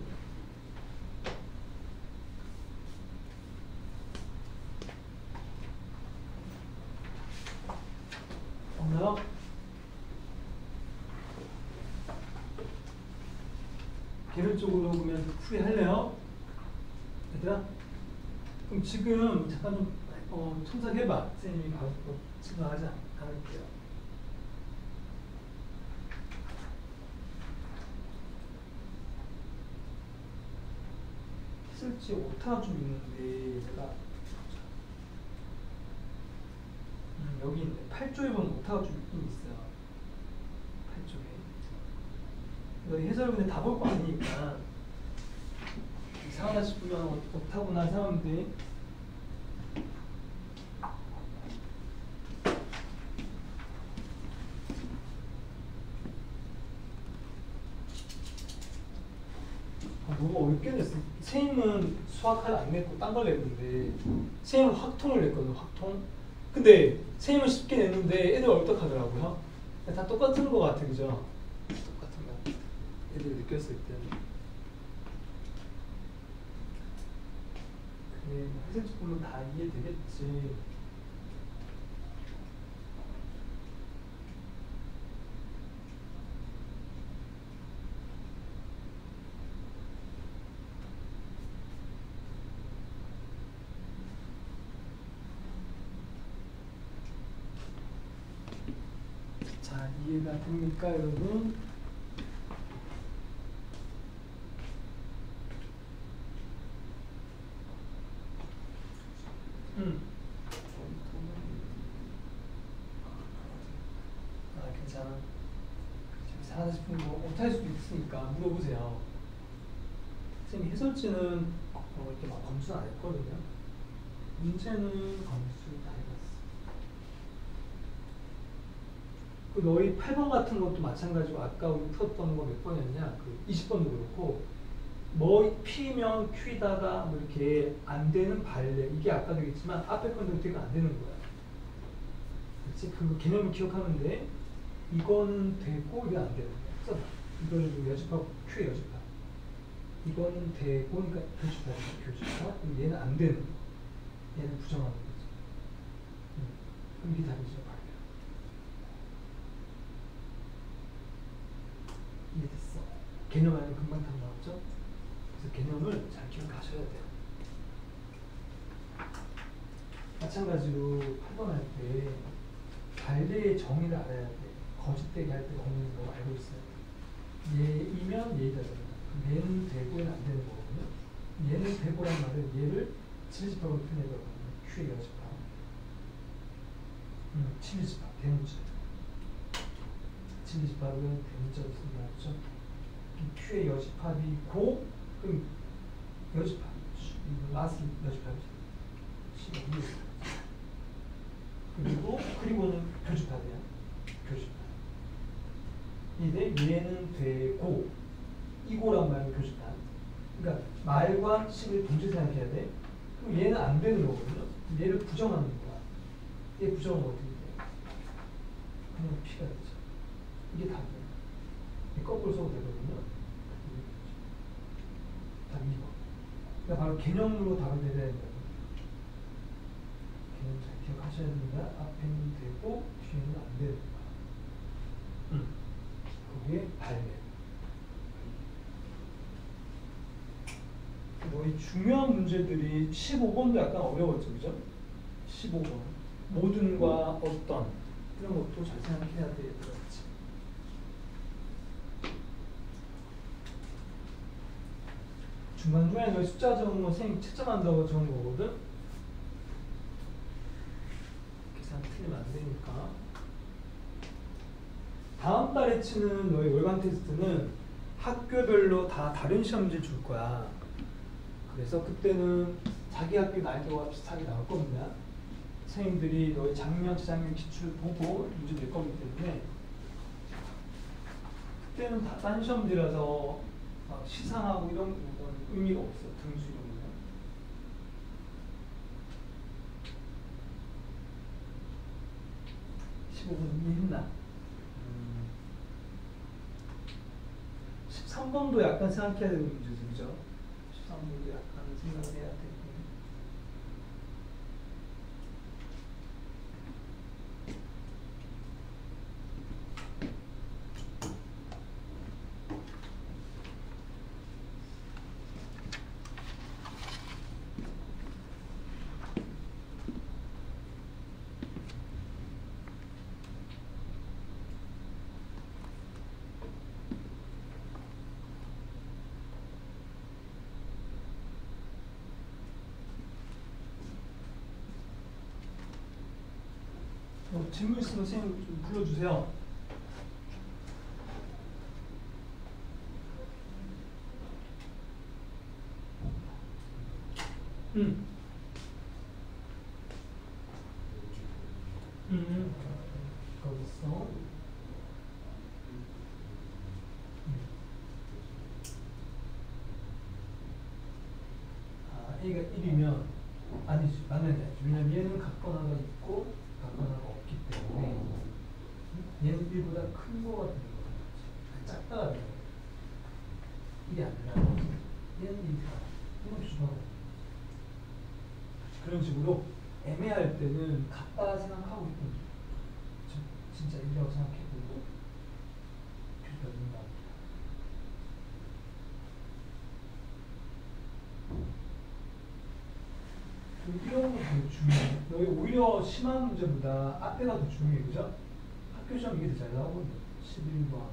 [SPEAKER 1] 없나요? 개별적으로 보면 풀이할래요? 얘들아? 그럼 지금 잠깐 좀 첨삭해봐. 선생님이 바로 첨삭하지 않을게요. 해설지 오타가 좀 있는데 제가 여기 있네. 8조에 보면 오타가 좀 있긴 있어요. 8조에. 너희 해설을 근데 다 볼 거 아니니까 이상하다 싶으면 오타구나 생각하는데 너무 어렵게 냈어. 선생님은 수학을 안 냈고 딴 걸 냈는데 선생님은 확통을 냈거든. 확통. 근데 선생님은 쉽게 냈는데 애들 어떡하더라고요. 다 똑같은 거 같아. 그죠? 똑같은 거 같아. 애들이 느꼈을 때는. 그래, 해설지 보면 다 이해되겠지. 자, 이해가 됩니까, 여러분? 아, 괜찮아. 잘하다 싶은 거 못할 수도 있으니까 물어보세요. 선생님 해설지는 이렇게 막 검수 안 했거든요. 문제는 검수 다 해봤어. 그 너희 8번 같은 것도 마찬가지고 아까 우리 풀었던 거 몇 번이었냐? 그 20번도 그렇고 뭐 P면 Q에다가 뭐 이렇게 안 되는 발레 이게 아까도 얘기했지만 앞에 건 선택이 안 되는 거야. 그렇지? 그 개념을 기억하면 돼. 이거는 되고 이게 안 되는 거야. 써봐. 이거는 여집합 Q의 여집합. 이거는 되고 그러니까 교집합. 그럼 얘는 안 되는 거. 얘는 부정하는 거지. 그럼 이게 답이죠. 이해됐어? 개념 안에 금방 답 나왔죠? 그래서 개념을 잘 기억하셔야 돼요. 마찬가지로 8번 할 때 발대의 정의를 알아야 돼. 거짓되게 할 때 정의는 뭐 알고 있어요. 얘이면 얘이다 됩니다. 얘는 되고 얘는 안 되는 거거든요. 얘는 되고란 말은 얘를 칠집합으로 표현해보거든요. Q의 여집합. 7집합, 대문자. 7집합은 대문자로 쓴다죠. Q의 여집합이 고, 그럼 여집합. 라스 여집합이죠. 그리고는 교집합이야. 교집합. 이데 얘는 되고 이고란 말은 교집합. 그러니까 말과 식을 동시에 생각해야 돼. 그럼 얘는 안 되는 거거든요. 얘를 부정하는 거야. 얘 부정하면 어떻게 돼? 그냥 P가 되죠. 이게 답이에요. 거꾸로 써도 되거든요. 답 2번. 그러니까 바로 개념으로 답을 내야 된다. 개념 잘 기억하셔야 됩니다. 앞에는 되고 뒤에는 안 되는 거야. 그게 발매. 이 중요한 문제들이 15번도 약간 어려웠죠, 그죠? 15번. 모든과 어떤 이런 것도 잘 생각해야 되겠지. 중간중간에 너희 숫자 적은 거 선생님 채점한다고 적은 거거든? 계산 틀리면 안 되니까. 다음 달에 치는 너희 월간 테스트는 학교별로 다 다른 시험지를 줄 거야. 그래서 그때는 자기 학교 난이도와 비슷하게 나올 겁니다. 선생님들이 너희 작년, 재작년 기출 보고 문제 낼 거기 때문에 그때는 다 딴 시험지라서 시상하고 이런 건 의미가 없어. 등수 이런 거는. 이해했나? 13번도 약간 생각해야 되는 문제죠, 그죠? 13번도 약간 생각을 해야 되고. 질문 있으면 선생님 좀 불러주세요. 거기서 A가 1이면 아니지, 맞는데. 왜냐면 얘는 같거나가 있고 같거나가 없기 때문에 얘는 1보다 큰 거가 되는 거야. 작다가 되는 거야. 1이 아니라 얘는 1이다. 이건 주방어. 그런 식으로 애매할 때는 같다 생각하고 있거든요. 진짜 1이라고 생각해보고 교수가 된다. 이런 거 되게 중요해. 너희 오히려 심한 문제보다 앞에가 더 중요해, 그죠? 학교 시험 이게 더 잘 나오거든요. 11번,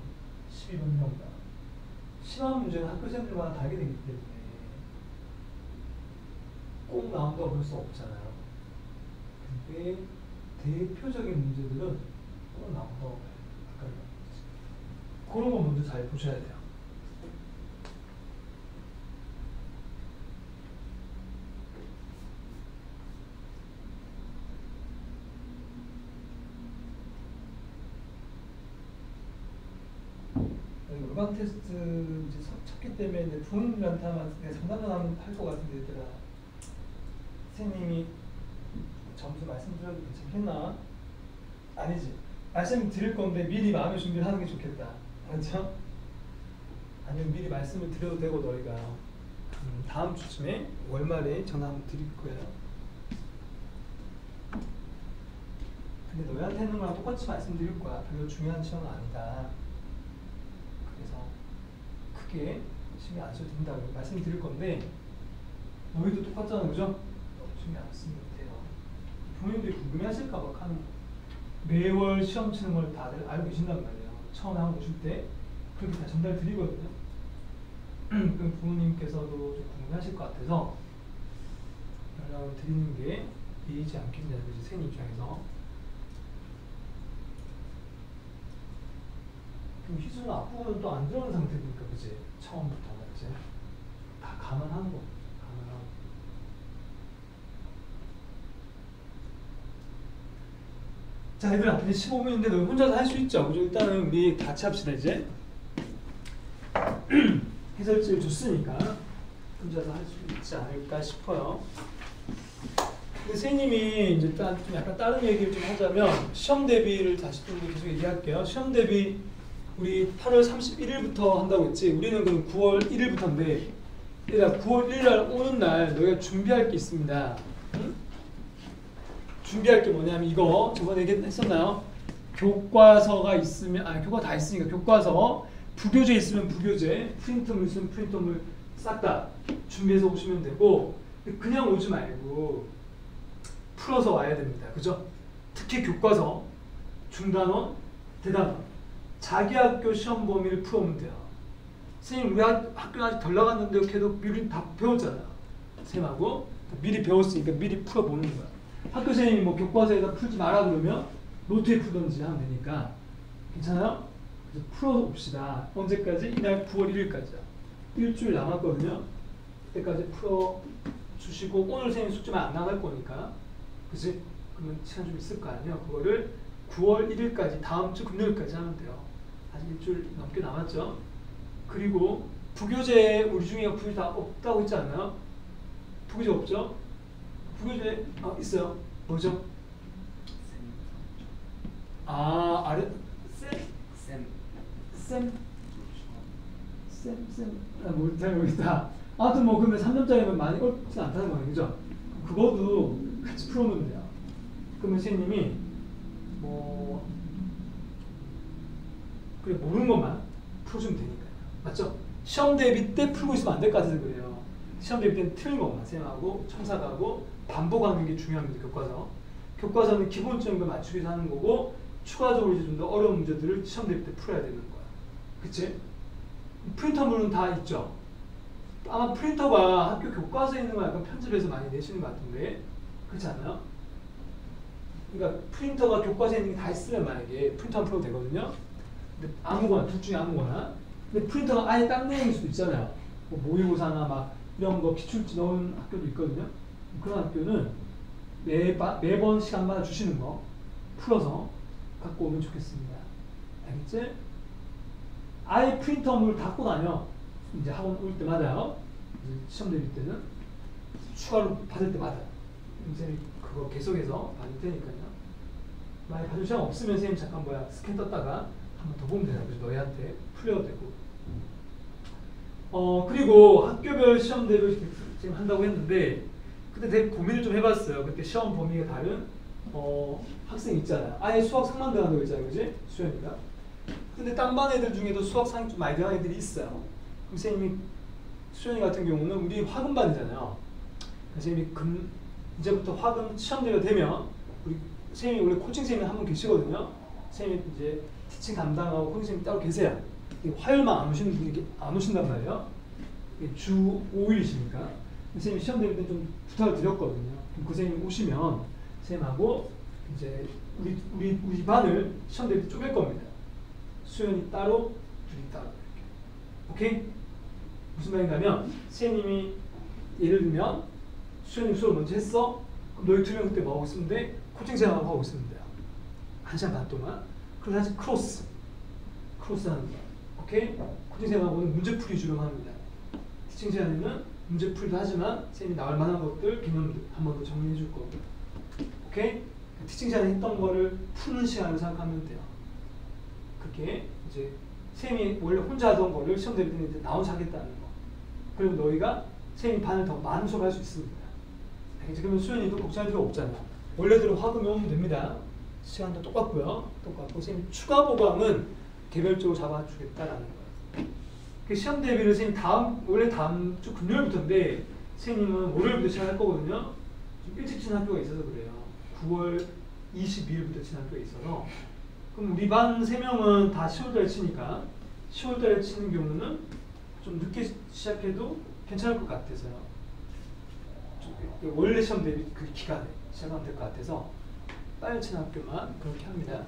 [SPEAKER 1] 12번 정도. 심한 문제는 학교생들마다 다르게 되기 때문에 꼭 나온다고 볼 수 없잖아요. 근데 대표적인 문제들은 꼭 나온다고 봐요. 그런 거 먼저 잘 보셔야 돼요. 월간 테스트 이제 쳤기 때문에 이제 부모님들한테 하면 상담을 할 것 같은데, 얘들아. 선생님이 점수 말씀드려도 괜찮겠나? 아니지. 말씀 드릴 건데 미리 마음의 준비를 하는 게 좋겠다. 알았죠? 아니면 미리 말씀을 드려도 되고, 너희가 다음 주쯤에 월말에 전화 한번 드릴 거예요. 근데 너희한테 있는 거랑 똑같이 말씀드릴 거야. 별로 중요한 시험은 아니다. 그래서 크게 신경 안 써도 된다고 말씀드릴 건데, 너희도 똑같잖아, 그죠? 신경 안 쓰면 돼요. 부모님들이 궁금해하실까봐 하는 거. 매월 시험 치는 걸 다들 알고 계신단 말이에요. 처음에 한번 오실 때 그렇게 다 전달 드리거든요. 그럼 부모님께서도 좀 궁금해하실 것 같아서 연락을 드리는 게 예의지 않겠냐는 거지, 선생님 입장에서. 그럼 희수는 앞부분은 또 안 들어오는 상태니까, 그치? 처음부터, 그치? 다 감안하는 거. 감안하고. 자, 얘들아, 이제 15분인데 너 혼자서 할 수 있죠? 그죠? 일단은 우리 같이 합시다, 이제. 해설지를 줬으니까 혼자서 할 수 있지 않을까 싶어요. 근데 선생님이 이제 좀 약간 다른 얘기를 좀 하자면 시험 대비를 다시 좀 계속 얘기할게요. 시험 대비 우리 8월 31일부터 한다고 했지. 우리는 그럼 9월 1일부터인데 얘들아 9월 1일 날 오는 날 너희가 준비할 게 있습니다. 응? 준비할 게 뭐냐면 이거 저번에 얘기했었나요? 교과서가 있으면 교과 다 있으니까 교과서 부교재 있으면 부교재 프린터물 있으면 프린터물 싹 다 준비해서 오시면 되고 그냥 오지 말고 풀어서 와야 됩니다. 그죠? 특히 교과서 중단원, 대단원 자기 학교 시험 범위를 풀어오면 돼요. 선생님 우리 학교는 아직 덜 나갔는데 걔도 미리 다 배웠잖아요. 선생님하고 미리 배웠으니까 미리 풀어보는 거야. 학교 선생님이 뭐 교과서에다 풀지 마라 그러면 노트에 풀던지 하면 되니까 괜찮아요? 그래서 풀어봅시다. 언제까지? 이날 9월 1일까지야. 일주일 남았거든요. 그때까지 풀어주시고 오늘 선생님 숙제만 안 나갈 거니까 그치? 그러면 시간 좀 있을 거 아니에요. 그거를 9월 1일까지 다음 주 금요일까지 하면 돼요. 아직 일주일 넘게 남았죠. 그리고 부교재 우리 중에 부교재 다 없다고 했지 않나요? 부교재 없죠? 부교재 있어요. 뭐죠? 아래 잘 모르겠다. 아무튼 뭐 그러면 3점짜리면 많이 어렵지 않다는 거예요. 그죠? 그거도 같이 풀어놓으면 돼요. 그러면 선생님이 뭐 그래 모르는 것만 풀어주면 되니까요. 맞죠? 시험 대비 때 풀고 있으면 안 될 것 같아서 그래요. 시험 대비 때는 틀린 것만 선생님하고 첨삭하고 반복하는 게 중요합니다. 교과서는 기본적인 걸 맞추기 위해서 하는 거고 추가적으로 이제 좀 더 어려운 문제들을 시험 대비 때 풀어야 되는 거야. 그치? 프린터물은 다 있죠? 아마 프린터가 학교 교과서에 있는 거 약간 편집해서 많이 내시는 것 같은데 그렇지 않나요? 그러니까 프린터가 교과서에 있는 게 다 있으면 만약에 프린터 풀어도 되거든요. 근데 아무거나 둘 중에 아무거나. 근데 프린터가 아예 딴 내용일 수도 있잖아요. 뭐 모의고사나 막 이런 거 기출지 넣은 학교도 있거든요. 그런 학교는 매번 시간마다 주시는 거 풀어서 갖고 오면 좋겠습니다. 알겠지? 아예 프린터물 갖고 다녀. 이제 학원 올 때마다요. 시험 대비 때는 추가로 받을 때마다 선생님이 그거 계속해서 받을 테니까요. 만약 받을 시간 없으면 선생님 잠깐 스캔 떴다가 한 번 더 보면 되나 보죠. 너희한테 풀려도 되고. 그리고 학교별 시험 대비 지금 한다고 했는데 그때 되게 고민을 좀 해봤어요. 그때 시험 범위가 다른 학생 있잖아요. 아예 수학 상만 들어가는 거 있잖아요. 그지? 수현이가. 근데 딴 반 애들 중에도 수학 상이 좀 많이 들어가는 애들이 있어요. 그럼 선생님이 수현이 같은 경우는 우리 화금반이잖아요. 선생님이 이제부터 화금 시험 대비가 되면 우리 선생님이 원래 코칭 선생님이 한 분 계시거든요. 선생님이 이제 티칭 담당하고 코칭 선생님이 따로 계세요. 화요일만 안 오시는 분이 안 오신단 말이에요. 주 5일이시니까. 선생님이 시험 대비 때 좀 부탁을 드렸거든요. 그럼 그 선생님 오시면 선생님하고 이제 우리 반을 시험 대비 때 쪼갤 겁니다. 수연이 따로, 둘이 따로 이렇게. 오케이? 무슨 말인가면 선생님이 예를 들면 수연이 수업을 먼저 했어. 그럼 너희 두 명 그때 뭐 하고 있으면 돼? 코칭 생활하고 하고 있으면 돼요. 1시간 반 동안. 그럼 다시 크로스 하는 거야. 오케이? 코칭 생활하고는 문제풀이 주로 합니다. 티칭 시간에는 문제풀이도 하지만 선생님이 나올 만한 것들, 개념들 한 번 더 정리해 줄 거고. 오케이? 티칭 시간에 했던 거를 푸는 시간을 생각하면 돼요. 그게 이제 선생님이 원래 혼자 하던 거를 시험 대비 때는 이제 나눠서 하겠다는 거. 그리고 너희가 선생님 반을 더 많은 수업을 할 수 있습니다. 그러면 수연이도 걱정할 필요 없잖아요. 원래대로 화금이 오면 됩니다. 시간도 똑같고 선생님 추가 보강은 개별적으로 잡아주겠다라는 거예요. 그 시험 대비를 선생님 원래 다음 주 금요일부터인데 선생님은 월요일부터 시작할 거거든요. 좀 일찍 치는 학교가 있어서 그래요. 9월 22일부터 치는 학교가 있어서 그럼 우리 반 3명은 다 10월달에 치니까 10월달에 치는 경우는 좀 늦게 시작해도 괜찮을 것 같아서요. 원래 시험 대비 그 기간에 시작하면 될 것 같아서 빨리 치는 학교만 그렇게 합니다.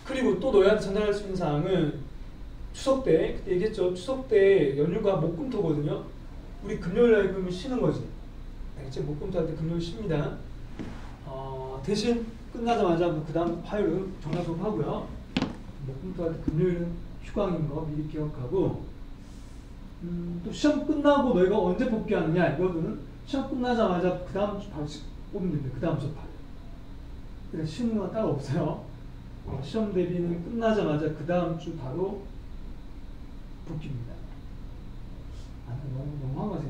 [SPEAKER 1] 그리고 또 너희한테 전달할 수 있는 사항은 추석 때 그때 얘기했죠. 추석 때 연휴가 목금토거든요. 우리 금요일날 그러면 쉬는 거지. 알겠지? 목금토 할 때 금요일 쉽니다. 대신 끝나자마자 그 다음 화요일은 정답 수업하고요. 목금토할 금요일은 휴강인 거 미리 기억하고 또 시험 끝나고 너희가 언제 복귀하느냐 이거는 시험 끝나자마자 그 다음 주 바로 뽑으면 됩니다. 그 다음 수업 바로. 그래서 쉬는 건 따로 없어요. 시험 대비는 끝나자마자 그 다음 주 바로 복귀입니다. 너무한 거지.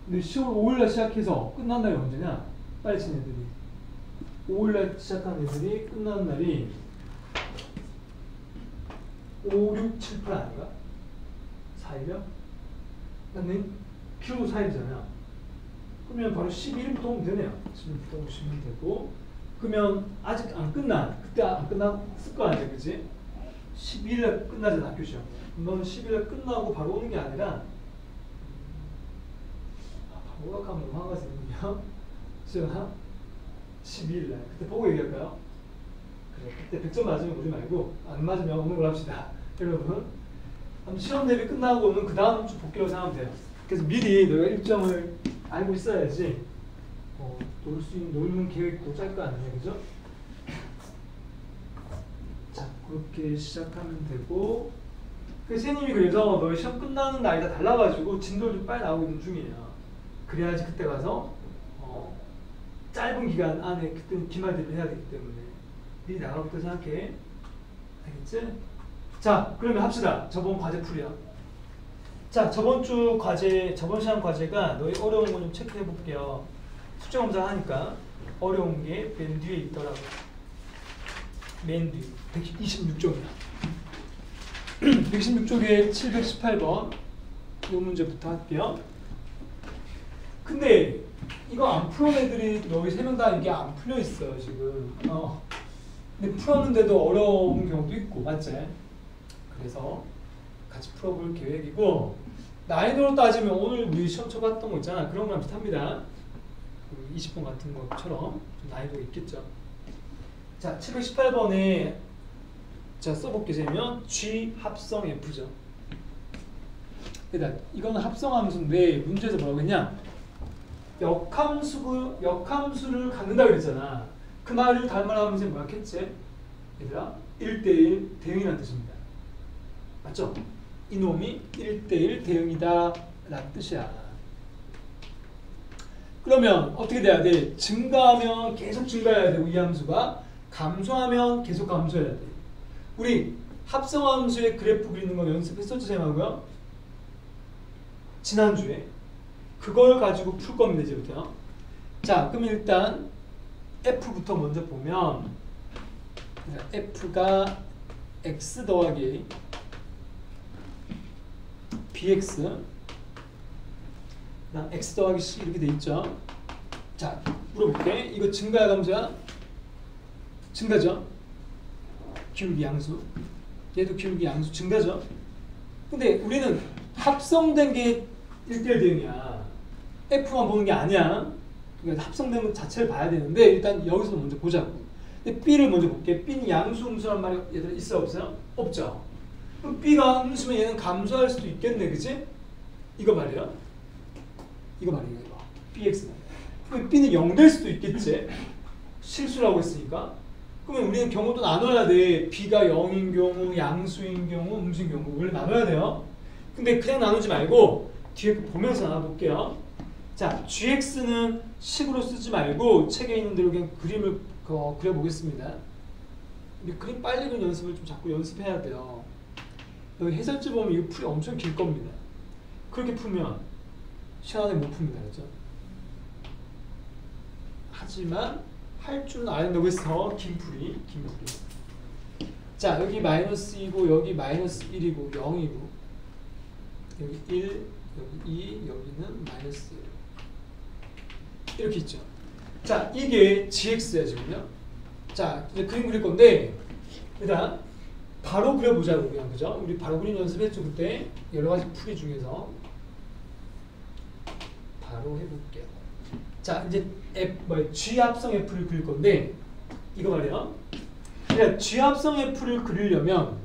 [SPEAKER 1] 근데 10월 5일날 시작해서 끝난 날이 언제냐? 빨리 친 애들이 5일날 시작한 애들이 끝나는 날이 5, 6, 7, 8 아닌가? 4일이요? 나는 q 4일이잖아요. 그러면 바로 11일부터 오면 되네요. 11일부터 오시면 되고 그러면 아직 안 끝난 그때 안 끝났을 거 아니야, 그치? 12일날 끝나잖아, 학교 시험. 너는 10일날 끝나고 바로 오는 게 아니라 바로 오락하면 너무 한가지거든요. 시험 12일날 그때 보고 얘기할까요? 그래, 그때 100점 맞으면 오지 말고 안 맞으면 오는 걸 합시다. 여러분 시험 대비 끝나고는 그 다음 주 복귀라고 생각하면 돼요. 그래서 미리 너가 일정을 알고 있어야지 놀는 계획도 짤 거 아니에요, 그죠? 자, 그렇게 시작하면 되고 선생님이 그래서 너희 시험 끝나는 날이 다 달라가지고 진도를 좀 빨리 나오고 있는 중이에요. 그래야지 그때 가서 짧은 기간 안에 그때는 기말 대비를 해야 되기 때문에 미리 나가부터 생각해. 알겠지? 자, 그러면 합시다. 저번 과제 풀이야. 자, 저번 주 과제, 저번 시간 과제가 너희 어려운 거 좀 체크해 볼게요. 숙제 검사 하니까 어려운 게 맨 뒤에 있더라고. 맨 뒤. 126쪽이야. 126쪽에 718번 이 문제부터 할게요. 근데 이거 안 풀은 애들이 너희 3명 다 이게 안 풀려 있어요, 지금. 근데 풀었는데도 어려운 경우도 있고, 맞지? 그래서 같이 풀어볼 계획이고, 난이도로 따지면 오늘 우리 시험 쳐봤던 거 있잖아. 그런 거랑 비슷합니다. 20번 같은 것처럼 좀 난이도가 있겠죠. 자, 718번에 자, 써볼게 되면 G 합성 F죠. 일단 이거는 합성함수인데 문제에서 뭐라고 했냐? 역함수를 갖는다 그랬잖아. 그 말을 닮아하면서 뭐라 했지? 얘들아, 1대1 대응이라는 뜻입니다. 맞죠? 이놈이 1대1 대응이다 라는 뜻이야. 그러면 어떻게 돼야 돼? 증가하면 계속 증가해야 되고 이 함수가 감소하면 계속 감소해야 돼. 우리 합성함수의 그래프 그리는 거 연습했었죠, 쌤하고요? 지난주에. 그걸 가지고 풀 겁니다, 이제부터. 자, 그럼 일단 F부터 먼저 보면 F가 X 더하기 BX 그다음 X 더하기 C 이렇게 돼 있죠. 자, 물어볼게. 이거 증가야 감소야? 증가죠? 기울기 양수. 얘도 기울기 양수 증가죠? 근데 우리는 합성된 게 1대1 대응이야. F만 보는 게 아니야. 그러니까 합성된 것 자체를 봐야 되는데 일단 여기서 먼저 보자고. 근데 B를 먼저 볼게. B는 양수 음수란 말이 얘들아 있어요, 없어요? 없죠. 그럼 B가 음수면 얘는 감소할 수도 있겠네, 그치? 이거 말이야. 이거 말이야, 이거. BX는. 그럼 B는 0 될 수도 있겠지? 실수라고 했으니까. 그러면 우리는 경우도 나눠야 돼. B가 0인 경우, 양수인 경우, 음수인 경우. 원래 나눠야 돼요. 근데 그냥 나누지 말고 뒤에 거 보면서 나눠볼게요. 자, GX는 식으로 쓰지 말고 책에 있는 대로 그냥 그림을 그려보겠습니다. 우리 그림 빨리 그리는 연습을 좀 자꾸 연습해야 돼요. 여기 해설지 보면 이거 풀이 엄청 길 겁니다. 그렇게 풀면 시간 안에 못 풉니다. 그렇죠? 하지만 할 줄은 알아야 된다고 해서 긴풀이. 자, 여기 마이너스2고 여기 마이너스 1이고 0이고 여기 1, 여기 2, 여기는 마이너스 1 이렇게 있죠. 자, 이게 GX야 지금요. 자, 이제 그림 그릴 건데 일단 바로 그려보자고 그냥, 그죠? 우리 바로 그림 연습했죠 그때. 여러 가지 풀이 중에서 바로 해볼게요. 자, 이제 G 합성 F를 그릴 건데 이거 말이야. 그러니까 G 합성 F를 그리려면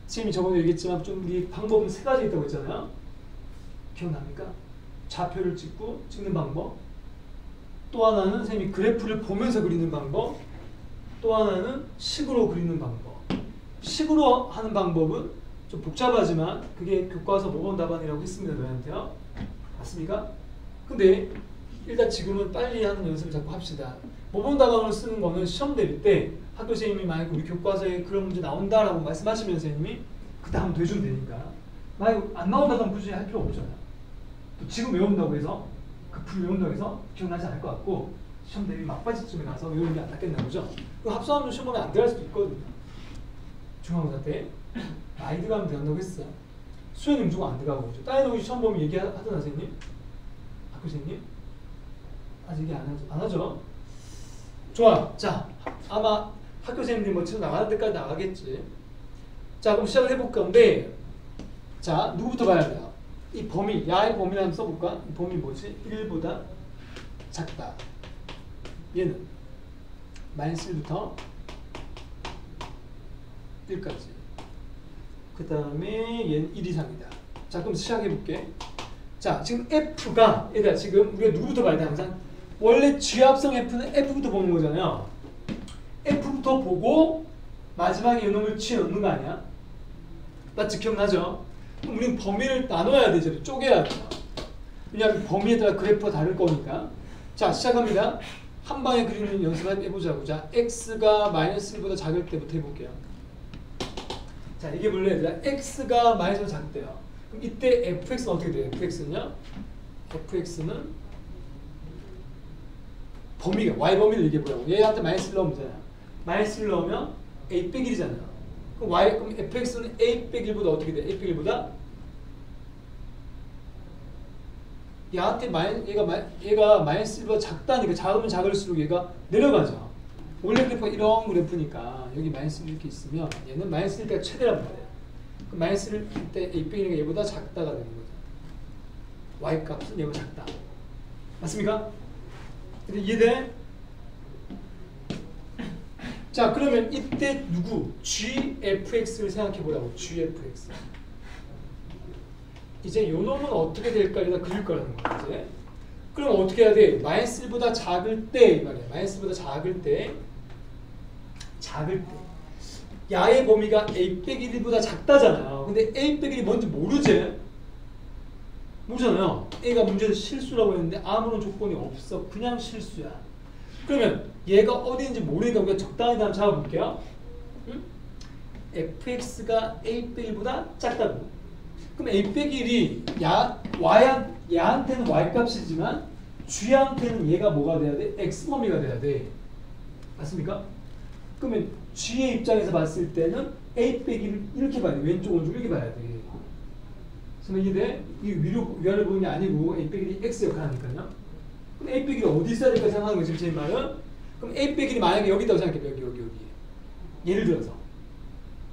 [SPEAKER 1] 지금 저번에 얘기했지만 좀 우리 방법은 3가지 있다고 했잖아요. 기억납니까? 좌표를 찍고 찍는 방법. 또 하나는 선생님이 그래프를 보면서 그리는 방법, 또 하나는 식으로 그리는 방법. 식으로 하는 방법은 좀 복잡하지만 그게 교과서 모범 답안이라고 했습니다. 너희한테요. 맞습니까? 근데 일단 지금은 빨리 하는 연습을 자꾸 합시다. 모범 답안을 쓰는 거는 시험 대비 때 학교 선생님이 만약 우리 교과서에 그런 문제 나온다라고 말씀하시면 선생님이 그때 한번 돼주면 되니까. 만약 안 나온다면 굳이 할 필요 없잖아요. 또 지금 외운다고 해서 그 풀 외운다고 해서 기억나지 않을 것 같고 시험 대비 막바지쯤에 가서 외우는 게 안 낫겠나 보죠. 그 합성하면 시험 보면 안 들어갈 수도 있거든요. 중간고사 때 많이 들어가면 들어간다고 했어. 수현이 무조건 안 들어가고 그죠. 다른 동이 시험 보면 얘기하잖아 선생님. 학교 선생님. 아직 얘기 안 하죠. 좋아. 자, 아마 학교 선생님들이 뭐 지금 나가는 데까지 나가겠지. 자, 그럼 시작을 해볼 건데, 자, 누구부터 봐야 돼요? 이 범위, 야의 범위를 한번 써볼까? 이 범위 뭐지? 1보다 작다. 얘는 -1부터 1까지. 그 다음에 얘는 1 이상이다. 자, 그럼 시작해볼게. 자, 지금 F가, 얘들아, 지금 우리가 누구부터 봐야 돼, 항상? 원래 G합성 F는 F부터 보는 거잖아요. F부터 보고 마지막에 이놈을 G에 넣는 거 아니야? 맞지? 기억나죠? 그럼 우리는 범위를 나눠야 되죠. 쪼개야 돼요. 왜냐하면 범위에 따라 그래프가 다를 거니까. 자, 시작합니다. 한 방에 그리는 연습을 해보자고. 자, X가 -1보다 작을 때부터 해볼게요. 자, 이게 원래 얘들아, X가 -1보다 작대요. 그럼 이때 fx는 어떻게 돼요? fx는요? fx는 범위가 y 범위를 얘기해보라고. 얘한테 -1 넣으면 되잖아요. -1 넣으면 a 빼기 1이잖아요. 그럼 fx는 a 빼기 1보다 어떻게 돼? a 빼기 1보다 얘한테 얘가 -1보다 작다니까 작으면 작을수록 얘가 내려가죠. 원래 그래프가 이런 그래프니까 여기 -1 이렇게 있으면 얘는 -1가 최대란 말이에요. 그럼 -1을 때 a 빼기 1가 얘보다 작다가 되는 거죠. y 값은 얘보다 작다. 맞습니까? 근데 이해돼? 자, 그러면 이때 누구? gfx를 생각해 보라고. gfx. 이제 요 놈은 어떻게 될까? 여기다 그릴 거라는 거야. 이제. 그럼 어떻게 해야 돼? -1보다 작을 때 이 말이야. -1보다 작을 때 야의 범위가 a 빼기 1보다 작다잖아요. 근데 a 빼기 1이 뭔지 모르지? 모르잖아요. a가 문제에서 실수라고 했는데 아무런 조건이 없어. 그냥 실수야. 그러면 얘가 어디인지 모르니까 우리가 적당히 한번 잡아볼게요. 응? fx가 a 빼기 1보다 작다고. 그럼 a 빼기 1이 얘한테는 y 값이지만 g한테는 얘가 뭐가 돼야 돼? x 범위가 돼야 돼. 맞습니까? 그러면 g의 입장에서 봤을 때는 a 빼기를 이렇게 봐야 돼. 왼쪽 오른쪽 이렇게 봐야 돼. 그래서 이게 이 위아래로 보는 게 아니고 a 빼기 x 역할하니까요. 그럼 a 빼기가 어디 있어야 될까 생각하는 거지 제 말은. 그럼 a 빼기를 만약에 여기 있다고 생각해. 여기. 예를 들어서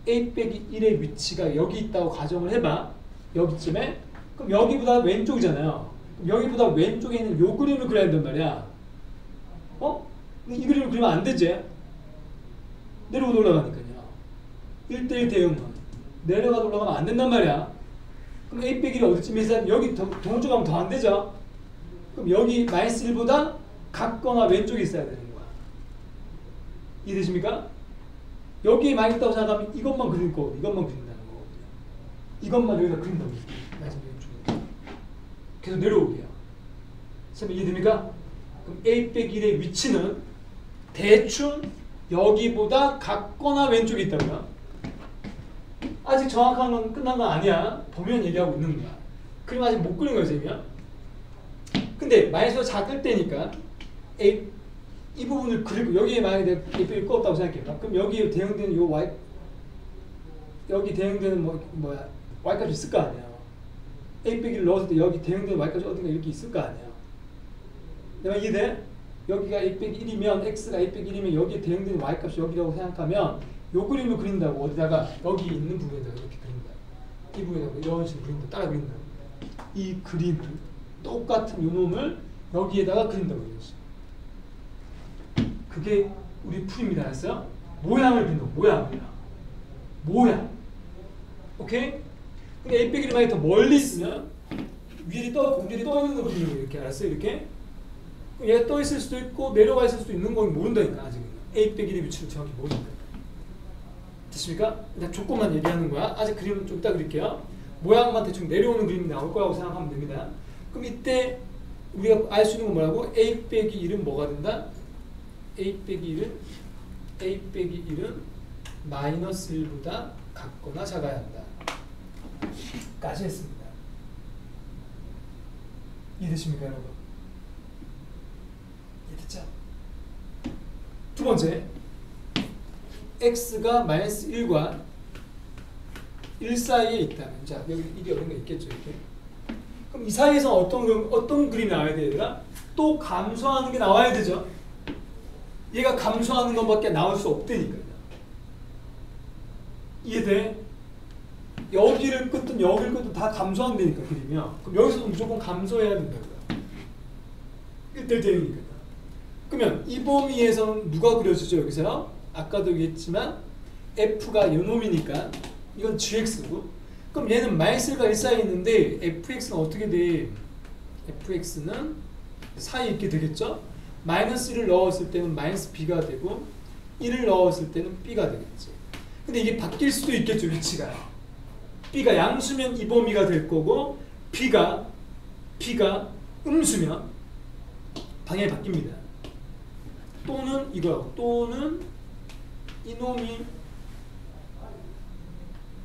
[SPEAKER 1] a 빼기 1의 위치가 여기 있다고 가정을 해봐. 여기쯤에. 그럼 여기보다 왼쪽이잖아요. 그럼 여기보다 왼쪽에 있는 요 그림을 그려야 된단 말이야. 어? 이 그림을 그리면 안 되지? 내려가도 올라가니까요. 1대1 대응은 내려가도 올라가면 안 된단 말이야. 그럼 a 빼기 1이 어디쯤에 있어야 여기 동쪽 가면 더 안 되죠? 그럼 여기 -1보다 같거나 왼쪽에 있어야 되는 거야. 이해되십니까? 여기에 많이 있다고 생각하면 이것만 그릴 거거든. 이것만 그린다는 거거든요. 이것만 여기다 그린다고. 계속 내려오게요. 선생님 이해됩니까? 그럼 a 빼기 1의 위치는 대충 여기보다 같거나 왼쪽에 있다고요. 아직 정확한 건 끝난 건 아니야. 보면 얘기하고 있는 거야. 그림 아직 못 그린 거야, 선생님이야. 근데 마이너스가 작을 때니까 이 부분을 그리고 여기에 만약에 내가 a를 껐다고 생각해봐. 그럼 여기에 대응되는 요 y 여기 대응되는 y 값이 있을 거 아니야. a 빼기를 넣었을 때 여기 대응되는 y 값이 어딘가 이렇게 있을 거 아니야. 내가 이해돼? 여기가 a 빼기 1이면 x가 a 빼기 1이면 여기에 대응되는 y 값이 여기라고 생각하면 요 그림을 그린다고. 어디다가 여기 있는 부분에다가 이렇게 그린다. 이 부분에다가 이런 식으로 그린다. 따라 그린다. 이 그림을 똑같은 요 놈을 여기에다가 그린다고 그랬어. 그게 우리 풀입니다. 알았어요? 모양을 그린다고. 모양. 오케이? 근데 a 빼기를 만약에 더 멀리 있으면 위에 떠 있는 거 그리는 거 이렇게. 알았어요? 이렇게. 얘가 떠 있을 수도 있고 내려가 있을 수도 있는 건 모른다니까. 아직은 a 빼기 1의 위치를 정확히 모르니까. 됐습니까? 일단 조건만 얘기하는 거야. 아직 그림은 좀 이따 그릴게요. 모양만 대충 내려오는 그림이 나올 거라고 생각하면 됩니다. 그럼 이때 우리가 알 수 있는 건 뭐라고? a 빼기 1은 뭐가 된다? a 빼기 1은 마이너스 1보다 같거나 작아야 한다. 까지 했습니다. 이해되십니까, 여러분? 이해됐죠? 두 번째, x가 마이너스 1과 1 사이에 있다면, 자, 여기 일이 어딘가 있겠죠, 이렇게. 그럼 이 사이에서 어떤 그림이 나와야 돼요, 얘들아? 또 감소하는 게 나와야 되죠. 얘가 감소하는 것밖에 나올 수 없다니까요. 이해돼? 여기를 끄든 여기를 끄든 다 감소한다니까, 그림이요. 그럼 여기서도 무조건 감소해야 된다고요. 1대1 대응이니까. 그러면 이 범위에서는 누가 그려지죠, 여기서요? 아까도 얘기했지만 f가 요놈이니까 이건 gx고, 그럼 얘는 마이너스 1과 1 사이에 있는데 fx는 어떻게 돼? fx는 사이에 있게 되겠죠? 마이너스 1을 넣었을 때는 마이너스 b가 되고 1을 넣었을 때는 b가 되겠지. 근데 이게 바뀔 수도 있겠죠, 위치가. b가 양수면 이 범위가 될 거고 b가 음수면 방향이 바뀝니다. 또는 이거라고, 또는 이놈이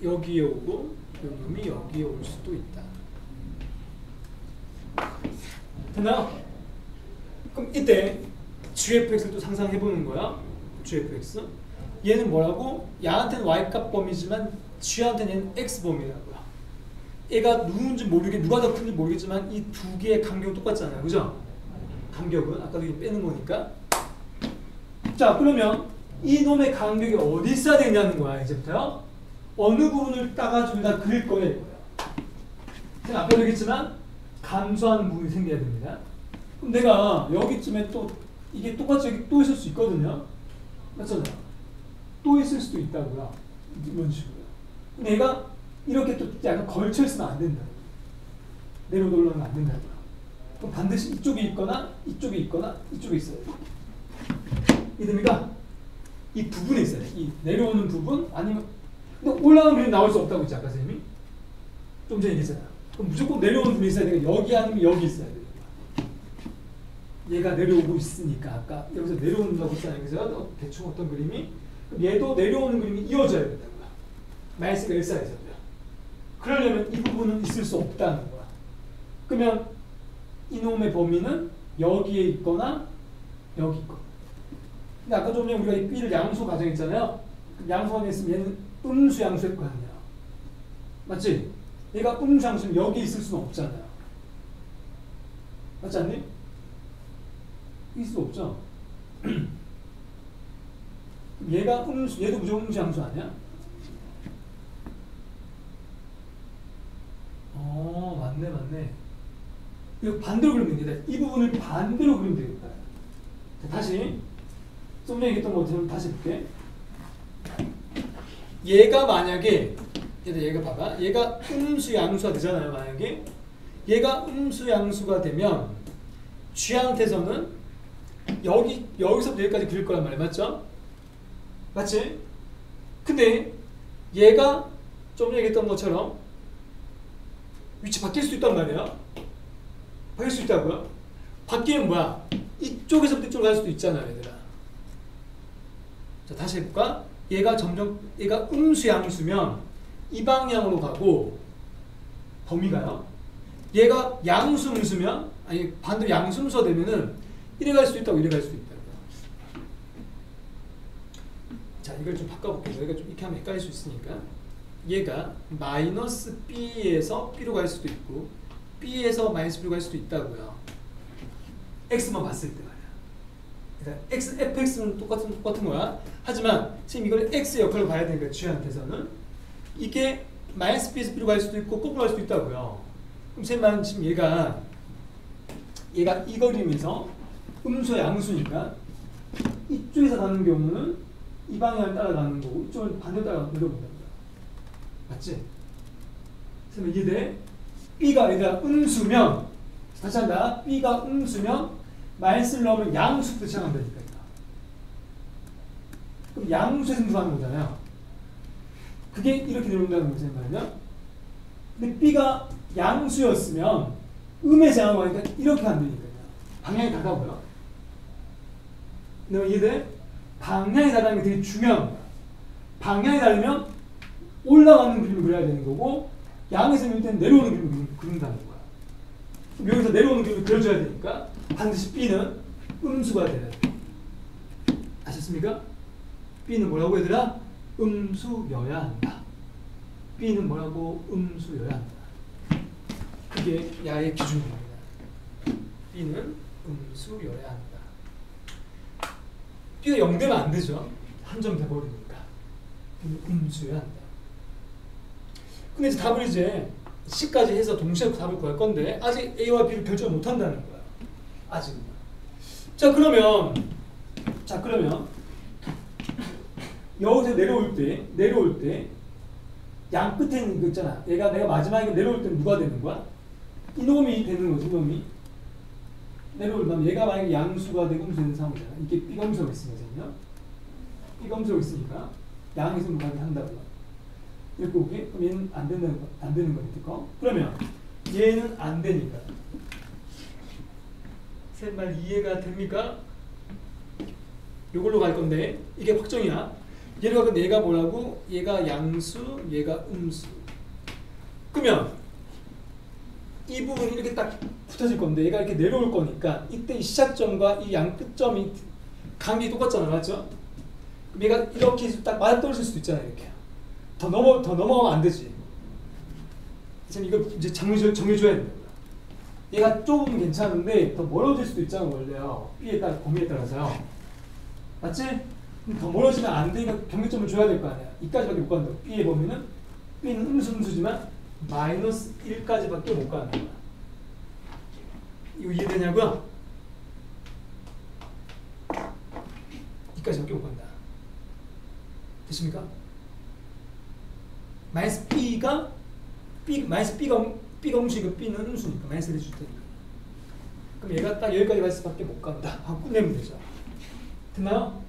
[SPEAKER 1] 여기에 오고 이놈이 여기에 올 수도 있다. 됐나요? 그럼 이때 gfx를 또 상상해보는 거야. gfx 얘는 뭐라고? 야한테는 y값 범위지만 g한테는 얘는 x 범위라고요. 얘가 누군지 누가 더 큰지 모르겠지만 이 두 개의 간격은 똑같잖아요, 그죠? 간격은 아까도 빼는 거니까. 자, 그러면 이놈의 간격이 어디 있어야 되냐는 거야. 이제부터요. 어느 부분을 따가지고 다 그릴 거야, 이거야. 제가 아까도 얘기했지만 감소하는 부분이 생겨야 됩니다. 그럼 내가 여기쯤에 또 이게 똑같이 여기 또 있을 수 있거든요. 맞잖아요. 또 있을 수도 있다고요. 이런 식으로. 근데 얘가 이렇게 또 약간 걸쳐 있으면 안 된다. 내려오다 올라오면 안 된다고요. 그럼 반드시 이쪽에 있거나 이쪽에 있거나 이쪽에 있어야 돼요. 이해됩니까? 이 부분에 있어야 돼. 이 내려오는 부분 아니면 근데 올라오는 그림이 나올 수 없다고 했지 아까 선생님이? 좀 전에 얘기했잖아요. 그럼 무조건 내려오는 부분이 있어야 되니까 여기 아니면 여기 있어야 돼요. 얘가 내려오고 있으니까 아까 여기서 내려온다고 했잖아요. 그래서 대충 어떤 그림이 그럼 얘도 내려오는 그림이 이어져야 된다고요. 마이너스가 1 사이즈고요. 그러려면 이 부분은 있을 수 없다는 거야. 그러면 이놈의 범위는 여기에 있거나 여기 있거나. 근데 아까 좀 전에 우리가 이 B를 양수 가정했잖아요. 양수 가정했으면 얘는 음수 양수일 거 아니야. 맞지? 얘가 음수 양수면 여기 있을 수는 없잖아요. 맞지 않니? 있을 수 없죠. 얘가 음수, 얘도 무조건 음수 양수 아니야? 맞네. 이거 반대로 그리면 되겠다. 이 부분을 반대로 그리면 되겠다. 자, 다시 좀 전에 얘기했던 것처럼 다시 볼게. 얘가 만약에 얘가 봐봐. 얘가 음수 양수가 되잖아요. 만약에 얘가 음수 양수가 되면 G한테서는 여기서부터 여기까지 그릴 거란 말이야. 맞죠? 맞지? 근데 얘가 좀 전에 얘기했던 것처럼 위치 바뀔 수 있단 말이야. 바뀔 수 있다고요? 바뀌면 뭐야? 이쪽에서부터 이쪽으로 갈 수도 있잖아, 얘들아. 자, 다시 해볼까? 얘가 음수 양수면 이 방향으로 가고 범위가요. 얘가 양수 음수면 아니 반대로 양수 음수가 되면은 이래 갈 수도 있다고 이래 갈 수도 있다고. 자, 이걸 좀 바꿔볼게요. 여기가 좀 이렇게 하면 헷갈릴 수 있으니까. 얘가 마이너스 B에서 B로 갈 수도 있고 B에서 마이너스 B로 갈 수도 있다고요. X만 봤을 때 말이야. 그러니까 fx는 똑같은 거야. 하지만 지금 이걸 X 역할로 봐야 되니까 G한테서는 이게 마이너스 B에서 B로 갈 수도 있고 거꾸로 갈 수도 있다고요. 그럼 제 말은 지금 얘가 이 그림에서 음수 양수니까 이쪽에서 가는 경우는 이 방향을 따라가는 거고 이쪽을 반대로 따라가는 거고. 맞지? 그러면 이해돼? B가 얘가 음수면 다시 한다. B가 음수면 마이너스를 넣으면 양수부터 시작한다니까. 그럼 양수에서 분수하는 거잖아요. 그게 이렇게 내려온다는 거죠, 말이죠. 근데 B가 양수였으면 음에서 양으로 가니까 이렇게 안 되니까요. 방향이 다르고요. 너 이해돼? 방향이 다르는 게 되게 중요한 거야. 방향이 다르면 올라가는 그림을 그려야 되는 거고, 양에서 밀 때는 내려오는 그림을 그린다는 거야. 그럼 여기서 내려오는 그림을 그려줘야 되니까 반드시 B는 음수가 돼야 돼. 아셨습니까? B는 뭐라고 얘들아? 음수여야 한다. B는 뭐라고? 음수여야 한다. 그게 야의 기준입니다. B는 음수여야 한다. B가 0되면 안 되죠. 한 점 돼버리니까. B는 음수여야 한다. 근데 이제 답을 이제 C까지 해서 동시에 답을 구할 건데 아직 A와 B를 결정을 못 한다는 거야. 아직은. 자 그러면 여기서 내려올 때 양 끝에 있는 거 있잖아. 내가 마지막에 내려올 때는 누가 되는 거야? 이놈이 되는 거지. 이놈이 내려오면 얘가 만약에 양수가 되고 음수 되는 상황이잖아. 이게 B가 음수가 있으면요. B가 음수가 있으니까 양에서 무관하게 한다고요. 이렇게 오게? 그럼 얘는 안 되는 거니까. 그러면 얘는 안 되니까. 셋 말 이해가 됩니까? 요걸로 갈 건데 이게 확정이야. 얘를 갖고 얘가 뭐라고? 얘가 양수, 얘가 음수. 그러면 이 부분이 이렇게 딱 붙어질 건데 얘가 이렇게 내려올 거니까 이때 이 시작점과 이 양 끝점이 간격이 똑같잖아, 맞죠? 그럼 얘가 이렇게 딱 맞아 떨어질 수도 있잖아, 이렇게. 더 넘어가면 안 되지. 지금 이거 이제 정해줘야 된다. 얘가 좁으면 괜찮은데 더 멀어질 수도 있잖아, 원래요. B에 따라 범위에 따라서요. 맞지? 더 멀어지면 안 되니까 경계점을 줘야 될 거 아니야. 이까지밖에 못 간다고. B의 범위는 B는 음수지만 마이너스 1까지밖에 못 가는 거야. 이거 이해되냐고요? 이까지밖에 못 간다. 됐습니까? 마이너스 B가 음수니까 B는 음수니까 마이너스 1을 줄 테니까. 그럼 얘가 딱 여기까지 갈 수밖에 못 간다. 하고 끝내면 되죠. 됐나요?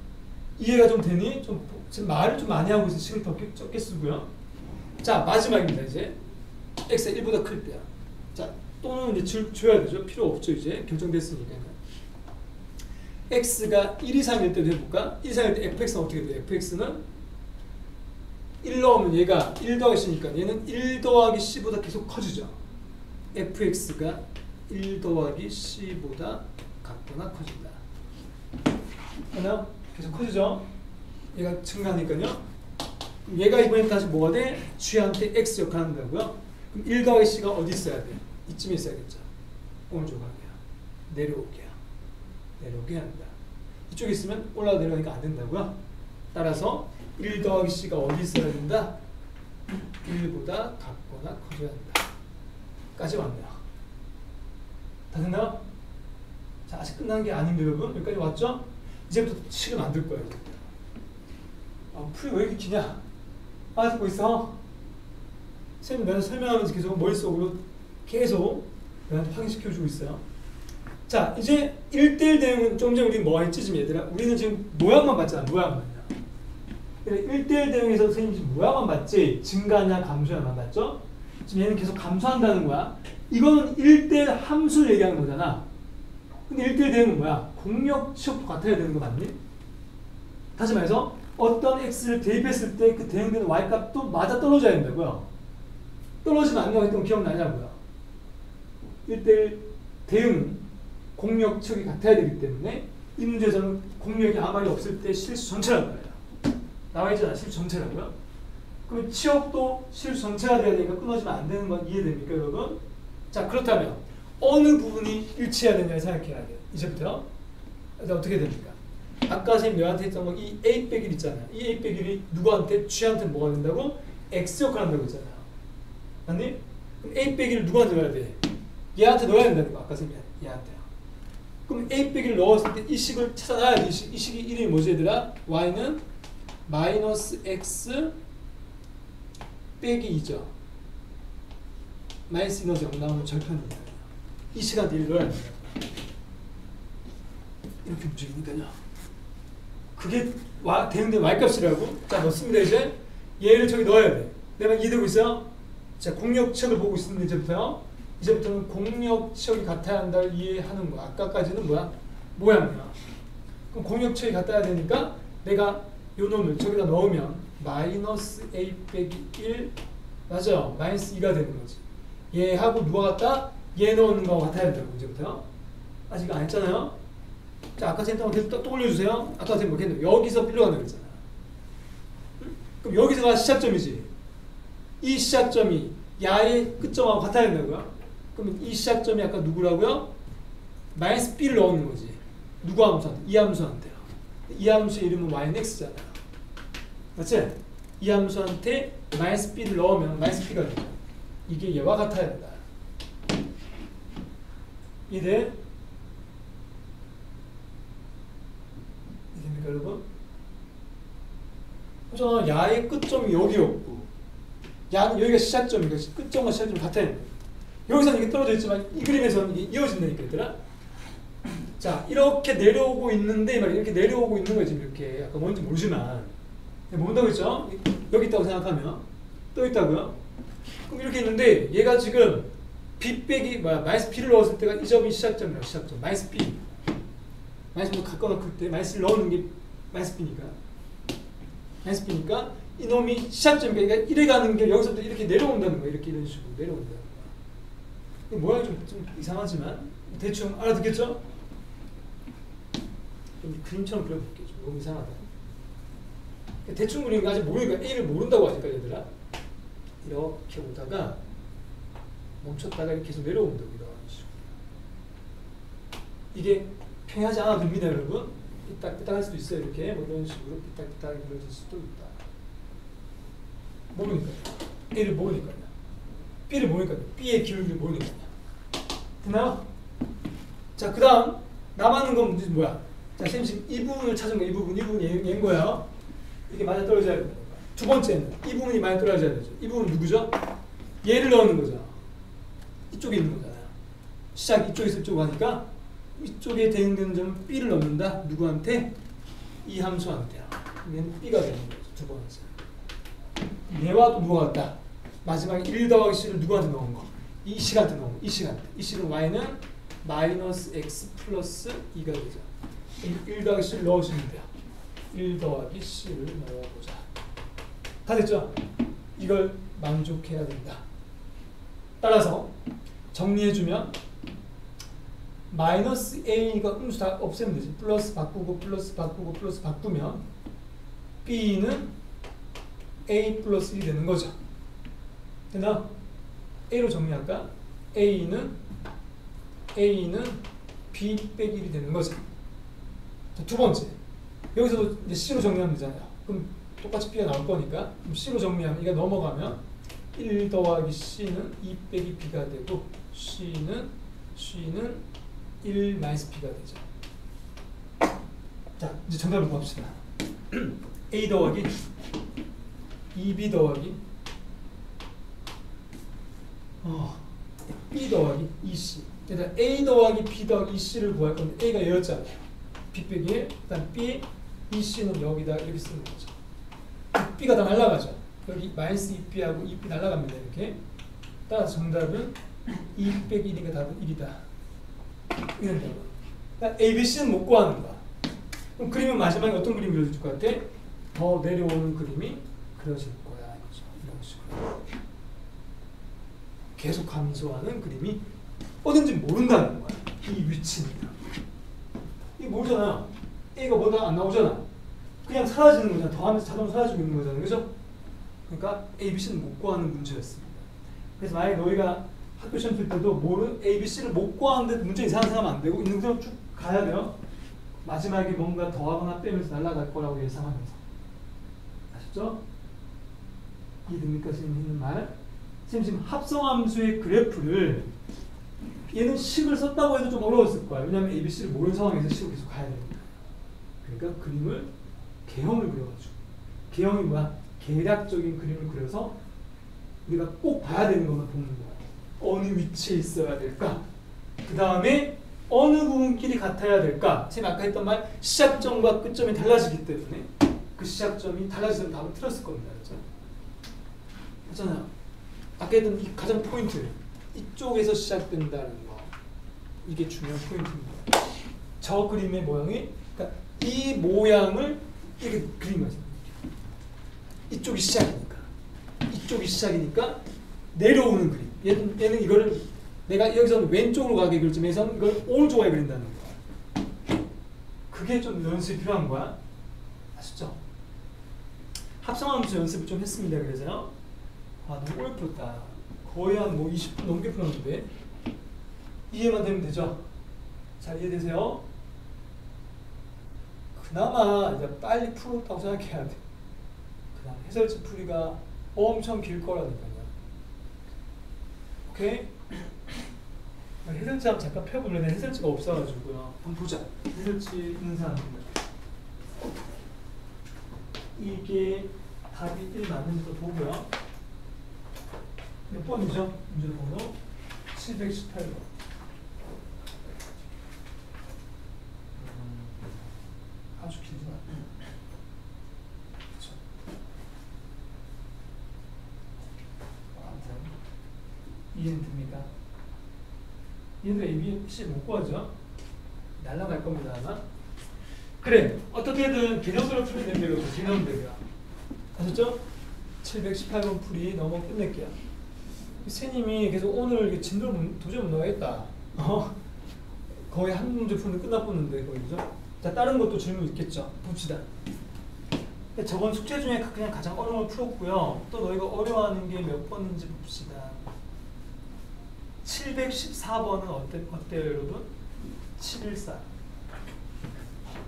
[SPEAKER 1] 이해가 좀 되니? 지금 말을 좀 많이 하고 있어. 시간을 더 적게 쓰고요. 자, 마지막입니다. 이제 x가 1보다 클 때야. 자, 또는 이제 줘야 되죠. 필요 없죠. 이제 결정됐으니까. x가 1 이상일 때도 해볼까? 1 이상일 때 fx는 어떻게 돼? fx는 1 넣으면 얘가 1 더하기 c니까 얘는 1 더하기 c보다 계속 커지죠. fx가 1 더하기 c보다 같거나 커진다. 하나? 계속 커지죠? 얘가 증가하니까요. 얘가 이번에 다시 뭐가 돼? G한테 X 역할 한다고요? 그럼 1 더하기 C가 어디 있어야 돼? 이쯤에 있어야겠죠. 오른쪽 가게요. 내려오게 한다. 이쪽에 있으면 올라가 내려가니까 안 된다고요? 따라서 1 더하기 C가 어디 있어야 된다? 1보다 같거나 커져야 한다. 까지 왔네요. 다 됐나요? 자, 아직 끝난 게 아닌데 여러분? 여기까지 왔죠? 이제부터 시간 만들 거예요. 풀이 왜 이렇게 기냐? 듣고 있어? 선생님 내가 설명하면서 계속 머릿속으로 계속 내한테 확인시켜주고 있어요. 자, 이제 1대1 대응은 좀 전에 우리 뭐 했지 지금 얘들아? 우리는 지금 모양만 봤잖아. 모양만요. 1대1 대응에서 선생님 지금 모양만 봤지 증가냐 감소냐만 봤죠? 지금 얘는 계속 감소한다는 거야. 이거는 1대1 함수를 얘기하는 거잖아. 근데 1대1 대응은 뭐야? 공역 치역도 같아야 되는 거 맞니? 다시 말해서 어떤 x를 대입했을 때 그 대응되는 y값도 맞아 떨어져야 된다고요. 떨어지면 안 나왔던 거 기억나냐고요. 1대1 대응 공역 치역이 같아야 되기 때문에 이 문제에서는 공역이 아무 말이 없을 때 실수 전체라는 거예요. 나와 있잖아. 실수 전체라고요. 그럼 치역도 실수 전체가 돼야 되니까 끊어지면 안 되는 건 이해됩니까 여러분? 자, 그렇다면 어느 부분이 일치해야 되냐를 생각해야 돼요. 이제부터. 그래서 어떻게 됩니까? 아까 선생님 너한테 했던 거 이 a 빼기 1 있잖아요. 이 a 빼기 1이 누구한테? G한테 뭐가 된다고? x 역할 한다고 했잖아요. 맞니? 그럼 a 빼기 1을 누구한테 넣어야 돼? 얘한테 넣어야 된다는 거. 아까 선생님 얘한테요. 그럼 a 빼기 1을 넣었을 때 이 식을 찾아놔야 돼. 이 식이 이름이 뭐지 얘들아? y는 마이너스 x 빼기 2죠. 마이너스 0 나오면 절편입니다. 이 시간대 1 넣어야 됩니다. 이렇게 움직이니까요. 그게 되는데 y값이라고. 자, 넣습니다. 이제 얘를 저기 넣어야 돼. 내가 이해되고 있어요? 자, 공역치역을 보고 있습니다. 이제부터는 공역치역이 같아야 한다를 이해하는 거야. 아까까지는 뭐야? 모양이야. 그럼 공역치역이 같아야 되니까 내가 요 놈을 저기다 넣으면 마이너스 a 빼기 1 맞아요. 마이너스 2가 되는 거지. 얘하고 누가 같다? 얘 넣는 거하고 같아야 된다고. 이제부터 아직 안 했잖아요. 자, 아까 쌤 계속 또 올려주세요. 아까 쌤 뭐겠는데 여기서 빌려가는 거잖아. 그럼 여기서가 시작점이지. 이 시작점이 야의 끝점하고 같아야 된다고요. 그럼 이 시작점이 아까 누구라고요? 마이너스 b를 넣는 거지. 누구 함수한테? 이 함수한테요. 이 함수의 이름은 yx잖아요. 맞지? 이 함수한테 마이너스 b를 넣으면 마이너스 b가 돼요. 이게 얘와 같아야 된다. 이해돼? 이해됩니까 여러분? 그렇잖아. 야의 끝점이 여기였고 야는 여기가 시작점이니까 끝점과 시작점이 같아야 된다. 여기서는 이게 떨어져 있지만 이 그림에서는 이게 이어진다니까 얘들아. 자, 이렇게 내려오고 있는데 이렇게 내려오고 있는 거지. 이렇게 아까 뭔지 모르지만 모른다고 했죠? 여기 있다고 생각하면 또 있다고요? 그럼 이렇게 있는데 얘가 지금 b 빼기 마이너스 b를 넣었을 때가 이 점이 시작점이라고. 시작점 마이너스 b 마이너스 갖고 넣을 때 마이너스를 넣는 게 마이너스 b니까 이놈이 시작점이니까 그러니까 이래 가는 게 여기서부터 이렇게 내려온다는 거야. 이렇게 이런 식으로 내려온다는 거야. 모양이 좀 이상하지만 대충 알아듣겠죠? 좀 그림처럼 그려볼게요. 좀 너무 이상하다. 대충 그리는 거 아직 모르니까 A를 모른다고 아직까지 얘들아. 이렇게 오다가 멈췄다가 이렇게 계속 내려온다고 이런 식으로. 이게 평이하지 않아도 됩니다, 여러분. 삐딱삐딱할 수도 있어요. 이렇게 뭐 이런 식으로 삐딱삐딱 이루어질 수도 있다. 모르니까요. A를 모르니까요. B를 모르니까요. B의 기울기를 모르니까요. 됐나요? 자, 그 다음 남아있는 건 뭐야? 자, 쌤 지금 이 부분을 찾은 거, 이 부분이 얘인 거예요. 이게 맞아 떨어져야 된다. 두 번째는 이 부분이 많이 떨어져야 되죠. 이 부분은 누구죠? 얘를 넣는 거죠. 이쪽에 있는 거잖아요. 시작 이쪽에서 이쪽으로 가니까 이쪽에 대응되는 점은 B를 넣는다. 누구한테? 이 함수한테요. 얘는 B가 되는 거죠. 두 번째. 얘와 또 누가 같다? 마지막에 1 더하기 C를 누구한테 넣은 거? 이 C한테 넣은 거. 이 C한테. 이 C는 Y는 마이너스 X 플러스 2가 되죠. 1 더하기 C를 넣으시면 돼요. 1 더하기 C를 넣어보자. 다 됐죠? 이걸 만족해야 된다. 따라서 정리해주면 마이너스 A가 음수 다 없애면 되지. 플러스 바꾸고 플러스 바꾸고 플러스 바꾸면 B는 A 플러스 1이 되는 거죠. 됐나? A로 정리할까? A는 B 빼기 1이 되는 거죠. 자, 두 번째. 여기서도 이제 C로 정리하면 되잖아요. 그럼 똑같이 B가 나올 거니까 그럼 C로 정리하면 이게 넘어가면 1 더하기 C는 2 빼기 B가 되고 C는 1 마이너스 B가 되죠. 자, 이제 정답을 봅시다. A 더하기 2B 더하기 B 더하기 2C. 일단 A 더하기 B 더하기 2C를 구할 건데 A가 얘였잖아요. B 빼기 1, 일단 B, 2C는 여기다 이렇게 쓰는 거죠. B가 다 날아가죠. 여기 마이너스 2B하고 2B 날아갑니다. 이렇게. 따라서 정답은 2 빼기 1이가 답은 1이다. 이런다고. 그러니까 A, B, C는 못 구하는 거야. 그럼 그림은 마지막에 어떤 그림이 그려질 것 같아? 더 내려오는 그림이 그려질 거야. 이런 식으로. 계속 감소하는 그림이 어딘지 모른다는 거야. 이 위치입니다. 이게 모르잖아. A가 뭐다 안 나오잖아. 그냥 사라지는 거잖아. 더하면서 자동으로 사라지고 있는 거잖아. 그죠? 그러니까 A, B, C는 못 구하는 문제였습니다. 그래서 만약에 너희가 학교 시험 칠 때도 A, B, C를 못 구하는데 문제 이상한 생각하면 안 되고 있는 그대로 쭉 가야 돼요. 마지막에 뭔가 더하거나 빼면서 날아갈 거라고 예상하면서. 아셨죠? 이해됩니까? 지금 있는 말? 지금 합성함수의 그래프를 얘는 식을 썼다고 해도 좀 어려웠을 거야. 왜냐하면 A, B, C를 모르는 상황에서 식을 계속 가야 되니까. 그러니까 그림을 개형을 그려가지고. 개형이 뭐야? 계략적인 그림을 그려서 우리가 꼭 봐야 되는 것만 보는 거야. 어느 위치에 있어야 될까? 그 다음에 어느 부분끼리 같아야 될까? 선생님 아까 했던 말 시작점과 끝점이 달라지기 때문에 그 시작점이 달라지면 답을 틀었을 겁니다. 그렇죠? 그렇잖아요. 아까 했던 이 가장 포인트 이쪽에서 시작된다는 거 이게 중요한 포인트입니다. 저 그림의 모양이 그러니까 이 모양을 이렇게 그린 거죠. 이쪽이 시작이니까 내려오는 그림. 얘는 이거를 내가 여기서는 왼쪽으로 가게 그렸지만 이걸 오른쪽으로 가게 그린다는 거야. 그게 좀 연습이 필요한 거야. 아시죠? 합성함수 연습을 좀 했습니다. 그래서요. 아 너무 오래 풀었다. 거의 한 뭐 20분 넘게 풀었는데 이해만 되면 되죠? 잘 이해되세요? 그나마 이제 빨리 풀었다고 생각해야 돼. 그다음 해설지 풀이가 엄청 길 거라니까요. 오케이? 해설지 한번 잠깐 펴보면 해설지가 없어가지고요. 한번 보자. 해설지 있는 사람입니다. 이게 답이 1 맞는지도 보고요. 몇 번이죠? 문제 번호 718번. 아주 길지만. 그렇죠. 아무튼 이해는 됩니까? 얘도 A, B, C 못 구하죠? 날라갈 겁니다 아마. 그래 어떻게든 개념대로 풀면 되는 거예요. 개념대로요. 아셨죠? 718번 풀이 넘어 끝낼게요. 선생님이 계속 오늘 진도를 도저히 못 나가겠다. 거의 한 문제 푸는데 끝나보는데 거의 그죠? 자 다른 것도 질문 있겠죠? 봅시다. 저번 숙제 중에 그냥 가장 어려운 걸 풀었고요. 또 너희가 어려워하는 게 몇 번인지 봅시다. 714번은 어때요 여러분? 714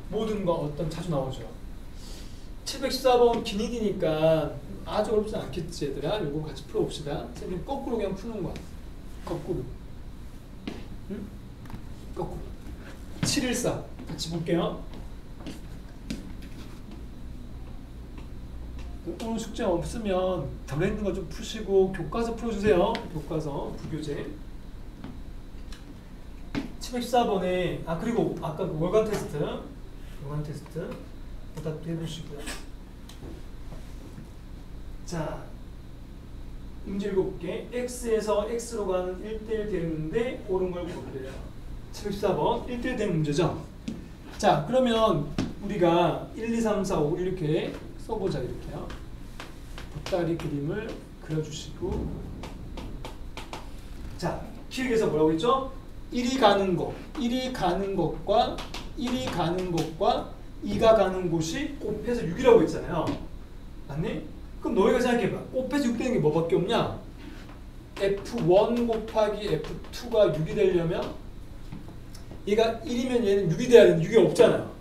[SPEAKER 1] 모든 거 어떤 자주 나오죠. 714번 기니디니까 아주 어렵지 않겠지 얘들아. 이거 같이 풀어봅시다. 선생님 거꾸로 그냥 푸는 거야. 거꾸로. 응? 거꾸로. 714 같이 볼게요. 오늘 숙제 없으면 덜 있는 거 좀 푸시고 교과서 풀어주세요. 교과서 부교재 714번에 그리고 아까 그 월간 테스트 다 해보시고요. 자 문제 읽어볼게. X에서 X로 가는 1대1 되는데 옳은 걸 고르래요. 714번 1대1 되는 문제죠. 자 그러면 우리가 1, 2, 3, 4, 5 이렇게 써보자. 이렇게요. 보따리 그림을 그려주시고 자 기억에서 뭐라고 했죠? 1이 가는 것, 1이 가는 것과 1이 가는 것과 2가 가는 곳이 곱해서 6이라고 했잖아요. 맞니? 그럼 너희가 생각해봐. 곱해서 6 되는 게 뭐밖에 없냐? F1 곱하기 F2가 6이 되려면 얘가 1이면 얘는 6이 돼야 되는데 6이 없잖아요.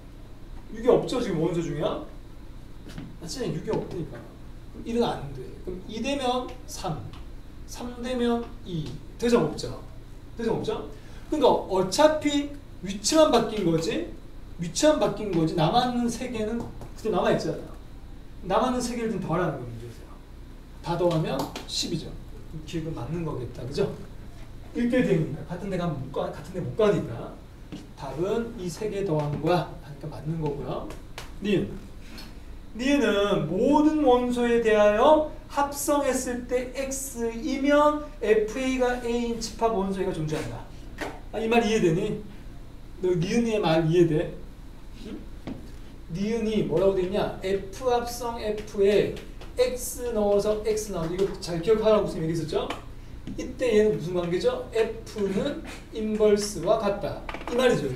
[SPEAKER 1] 6이 없죠 지금 원소 중에요? 진짜 6이 없으니까 1은 안 돼. 그럼 2 되면 3, 3 되면 2. 더 이상 없죠. 더 이상 없죠? 그러니까 어차피 위치만 바뀐 거지. 위치만 바뀐 거지. 남아있는 세 개는 그대로 남아있잖아요. 남아있는 세 개를 좀 더하라는 거 문제세요. 다 더하면 10이죠. 기억은 맞는 거겠다. 그죠? 1대1 되니까 같은 데 가면 같은 데 못 가니까 답은 이 세 개 더한 거야. 하니까 맞는 거고요. 니은은 모든 원소에 대하여 합성했을 때 X이면 FA가 A인 집합 원소가 존재한다. 이 말 이해되니? 너 니은이의 말 이해돼? 응? 니은이 뭐라고 돼 있냐? F 합성 F에 X 넣어서 X 나오는 이거 잘 기억하라고 선생님 얘기했었죠? 이때 얘는 무슨 관계죠? F는 인버스와 같다. 이 말이죠.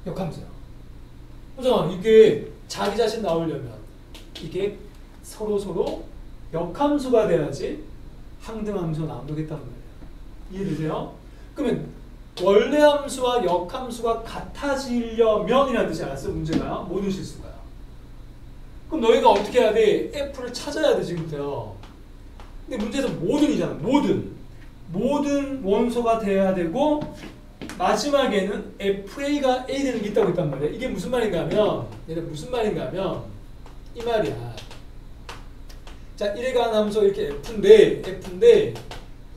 [SPEAKER 1] 역함수요. 그죠? 이게 자기 자신 나오려면 이게 서로 역함수가 돼야지 항등함수가 나온다겠다는 거예요. 이해되세요? 그러면 원래 함수와 역함수가 같아지려면이라는 뜻이 알았어요? 문제가요? 모든 실수가요. 그럼 너희가 어떻게 해야 돼? F를 찾아야 돼 지금부터요. 근데 문제에서 모든이잖아. 모든 원소가 돼야 되고 마지막에는 FA가 A 되는 게 있다고 했단 말이야. 이게 무슨 말인가 하면 이 말이야. 자 1에 관한 함수 이렇게 F인데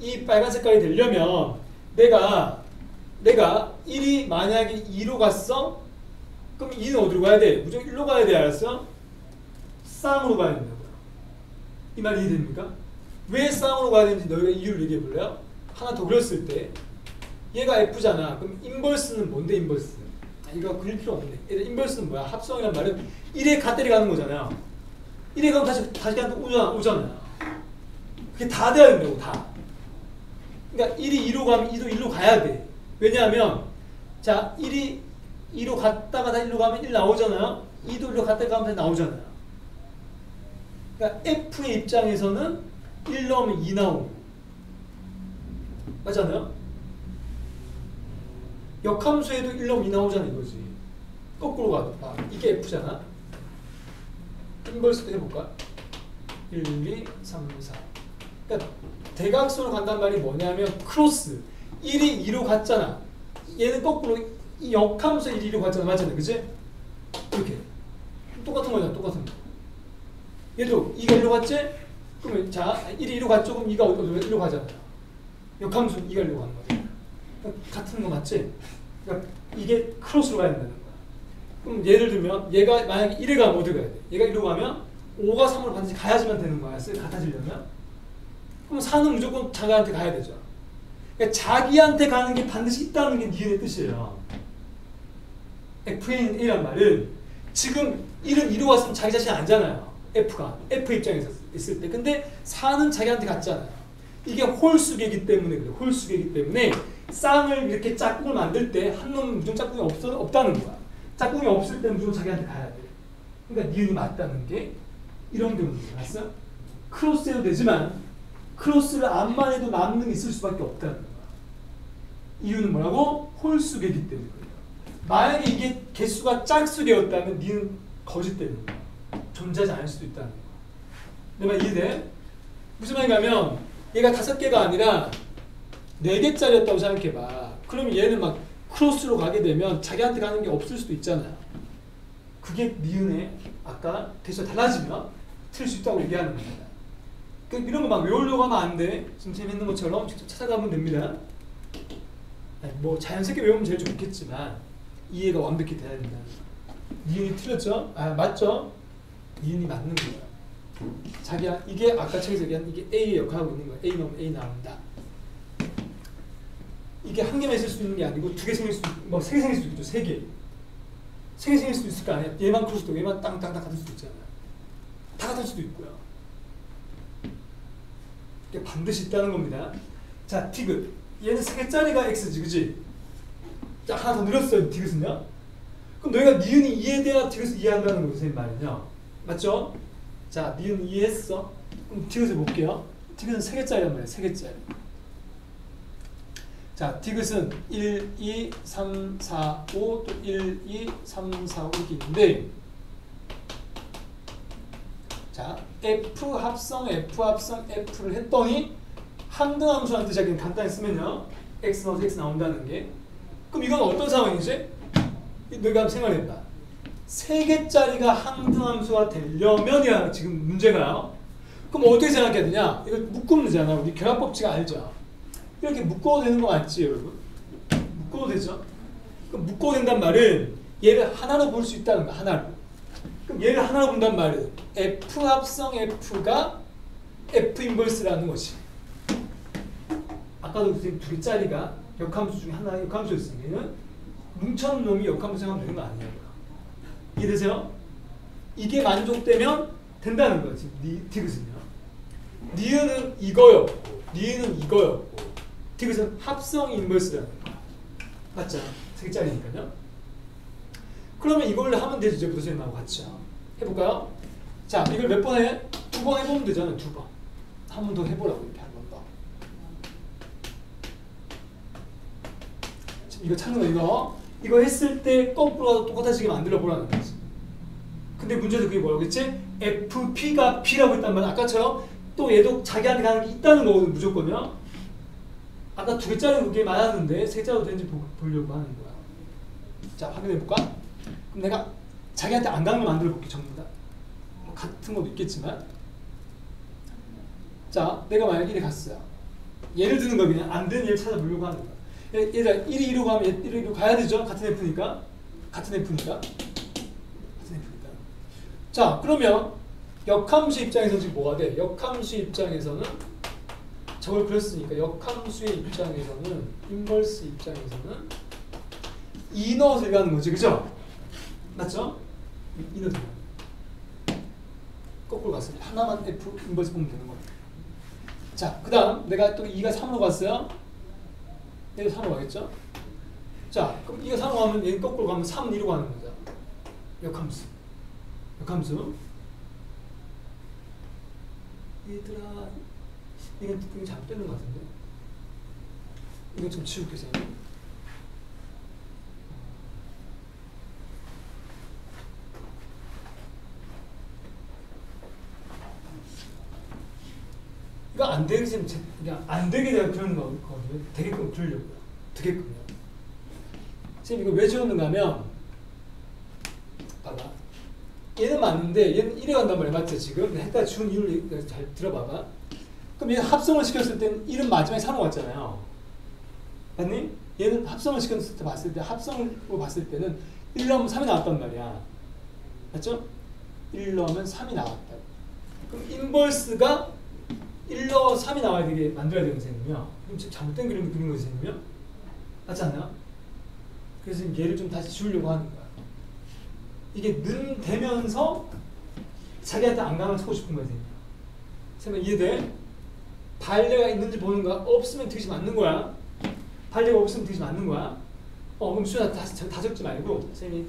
[SPEAKER 1] 이 빨간 색깔이 되려면 내가 내가 1이 만약에 2로 갔어? 그럼 2는 어디로 가야 돼? 무조건 1로 가야 돼, 알았어? 쌍으로 가야 된다고요. 이 말 이해됩니까? 왜 쌍으로 가야 되는지 너희가 이유를 얘기해 볼래요? 하나 더 그렸을 때 얘가 F잖아. 그럼 인버스는 뭔데, 인버스? 이거 그릴 필요 없네. 인버스는 뭐야? 합성이란 말은 1에 갓들이 가는 거잖아요. 1에 가면 다시 가는 거 오잖아요. 그게 다 돼야 된다고, 다. 그러니까 1이 2로 가면 2도 1로 가야 돼. 왜냐하면 자 1이 2로 갔다가 다 1로 가면 1 나오잖아요. 2도 1로 갔다가 가면 다 나오잖아요. 그러니까 F의 입장에서는 1 넣으면 2 나오고 맞잖아요. 역함수에도 1 넣으면 2 나오잖아 이거지. 거꾸로 가도 이게 F잖아. 인버스도 해볼까? 1, 2, 3, 4 그러니까 대각선으로 간단 말이 뭐냐면 크로스 1이 2로 갔잖아. 얘는 거꾸로 이 역함수 1이 2로 갔잖아. 맞잖아. 그치? 이렇게 똑같은 거잖아. 똑같은 거. 얘도 2가 1로 갔지? 그러면 자 1이 2로 갔죠? 그럼 2가 어디로 1로 가잖아요. 역함수 2가 1로 가는 거야. 그러니까 같은 거 맞지? 그러니까 이게 크로스로 가야 된다는 거야. 그럼 예를 들면 얘가 만약에 1에 가면 어디 가야 돼? 얘가 1로 가면 5가 3으로 반드시 가야지만 되는 거야. 같아지려면. 그럼 4는 무조건 자기한테 가야 되죠. 그러니까 자기한테 가는 게 반드시 있다는 게 니은의 뜻이에요. F인 A란 말은 지금 1은 2로 갔으면 자기 자신 아니잖아요. F가. F 입장에서 있을 때. 근데 4는 자기한테 갔잖아요. 이게 홀수계이기 때문에 그래. 홀수계이기 때문에 쌍을 이렇게 짝꿍을 만들 때 한 놈은 무조건 짝꿍이 없다는 거야. 짝꿍이 없을 때는 무조건 자기한테 가야 돼. 그러니까 니은이 맞다는 게 이런 경우인 거 알았어? 크로스해도 되지만 크로스를 안만 해도 남는 게 있을 수밖에 없다는 거야. 이유는 뭐라고? 홀수계이기 때문에 그래요. 만약에 이게 개수가 짝수계였다면 니는 거짓되는 거야. 존재하지 않을 수도 있다는 거야. 내 말 이해돼? 무슨 말이냐면 얘가 5개가 아니라 4개짜리였다고 생각해봐. 그러면 얘는 막 크로스로 가게 되면 자기한테 가는 게 없을 수도 있잖아요. 그게 니은의 아까 개수가 달라지면 틀릴 수 있다고 얘기하는 겁니다. 이런 거 막 외우려고 하면 안 돼. 지금 재밌는 것처럼 직접 찾아가면 됩니다. 아니, 뭐 자연스럽게 외우면 제일 좋겠지만 이해가 완벽히 돼야 된다. 니은이 틀렸죠? 아 맞죠? 니은이 맞는 거예요. 자기야 이게 아까 책에서 얘기한 이게 A의 역할하고 있는 거야. A 넣으면 A 나온다. 이게 한 개만 있을 수 있는 게 아니고 2개 생길 수도 있고 뭐 3개 생길 수도 있죠. 3개. 3개 생길 수도 있을 거 아니야. 얘만 크로스도 얘만 땅땅땅 같을 수도 있잖아. 다 같을 수도 있고요. 이게 반드시 있다는 겁니다. 자, 디귿. 얘는 3개짜리가 X지, 그치? 자, 하나 더 늘었어요, 디귿은요? 그럼 너희가 니은이 이해돼야 디귿을 이해한다는 거죠, 선생님 말은요. 맞죠? 자, 니은 이해했어? 그럼 디귿을 볼게요. 디귿은 3개짜리란 말이에요, 3개짜리. 자, 디귿은 1, 2, 3, 4, 5, 또 1, 2, 3, 4, 5 이렇게 있는데 자, F 합성 F를 했더니 항등함수라는 뜻이 그냥 간단히 쓰면요. X 넣어서 X 나온다는 게 그럼 이건 어떤 상황이지? 너희가 한번 생각해봐. 3개짜리가 항등함수가 되려면이야 지금 문제가요. 그럼 어떻게 생각해야 되냐? 이거 묶음 문제잖아. 우리 결합법칙 알죠? 이렇게 묶어도 되는 거 맞지 여러분? 묶어도 되죠? 그럼 묶어도 된단 말은 얘를 하나로 볼 수 있다는 거야. 하나로. 그럼 얘를 하나로 본단 말은 F 합성 F가 F 인버스라는 것이. 아까도 2개짜리가 역함수 중에 하나의 역함수였으면 얘는 뭉쳐놓은 놈이 역함수 생각하면 되는 거 아니에요. 이해되세요? 이게 만족되면 된다는 거야. 지금 디귿은요. 니은은 이거였고 니은은 이거였고 디귿은 합성 인버스라는 거야. 맞죠? 3개짜리니까요. 그러면 이걸 하면 되죠. 이제부터 선생님하고 같이요. 해볼까요? 자, 이걸 몇 번 해? 2번 해보면 되잖아요. 2번. 한 번 더 해보라고 이렇게 한 번 더. 이거 찾는 거 이거 했을 때 거꾸로 똑같아지게 만들어 보라는 거지. 근데 문제도 그게 뭐라겠지? FP가 P라고 했단 말이야. 아까처럼 또 얘도 자기한테 가는 게 있다는 거거든 무조건요. 아까 2개짜리 그게 많았는데 3개짜리도 되는지 보려고 하는 거야. 자, 확인해 볼까? 그럼 내가 자기한테 안 가는 거 만들어 볼게. 전부 다. 뭐 같은 것도 있겠지만 자, 내가 만약에 이래 갔어요. 예를 드는 거 그냥 안 되는 예를 찾아보려고 하는 거야. 얘들아 1이 2로 가면 1이 2로 가야 되죠? 같은 F니까. 자, 그러면 역함수 입장에서는 지금 뭐가 돼? 역함수 입장에서는 저걸 그렸으니까 역함수의 입장에서는 인버스 입장에서는 이너 들어가는 거지, 그죠? 맞죠? 이너 들어가. 거꾸로 갔으니 하나만 F 인버스 보면 되는 거야. 자, 그 다음 내가 또 2가 3으로 갔어요. 얘도 3으로 가겠죠? 자, 그럼 2가 3으로 가면 얘는 거꾸로 가면 3은 2로 가는 거죠. 역함수. 얘들아, 이건 잘못되는 것 같은데? 이거 좀 지울게, 선생님. 이거 안 되게 그냥 안 되게 내가 그러는 거거든요. 되게끔 그러려고요. 되게끔요. 선생님 이거 왜 지웠는가 하면 봐봐. 얘는 맞는데 얘는 1에 간단 말이야. 맞죠? 지금 했다 준 이유를 잘 들어봐봐. 그럼 얘 합성을 시켰을 때는 1은 마지막에 3으로 왔잖아요. 맞니? 얘는 합성을 시켰을 때 봤을 때 합성으로 봤을 때는 1 넣으면 3이 나왔단 말이야. 맞죠? 1 넣으면 3이 나왔다. 그럼 인버스가 1 넣어 3이 나와야 되게 만들어야 되는 셈이며 그럼 지금 잘못된 그림을 그린 거지 셈이며 맞지 않나요? 그래서 얘를 좀 다시 지우려고 하는 거야. 이게 는 되면서 자기한테 안감을 찾고 싶은 거야 셈이야. 셈이 이해돼? 발레가 있는지 보는 거야. 없으면 되게 맞는 거야. 발레가 없으면 되게 맞는 거야. 그럼 수연아 다 적지 말고 쌤이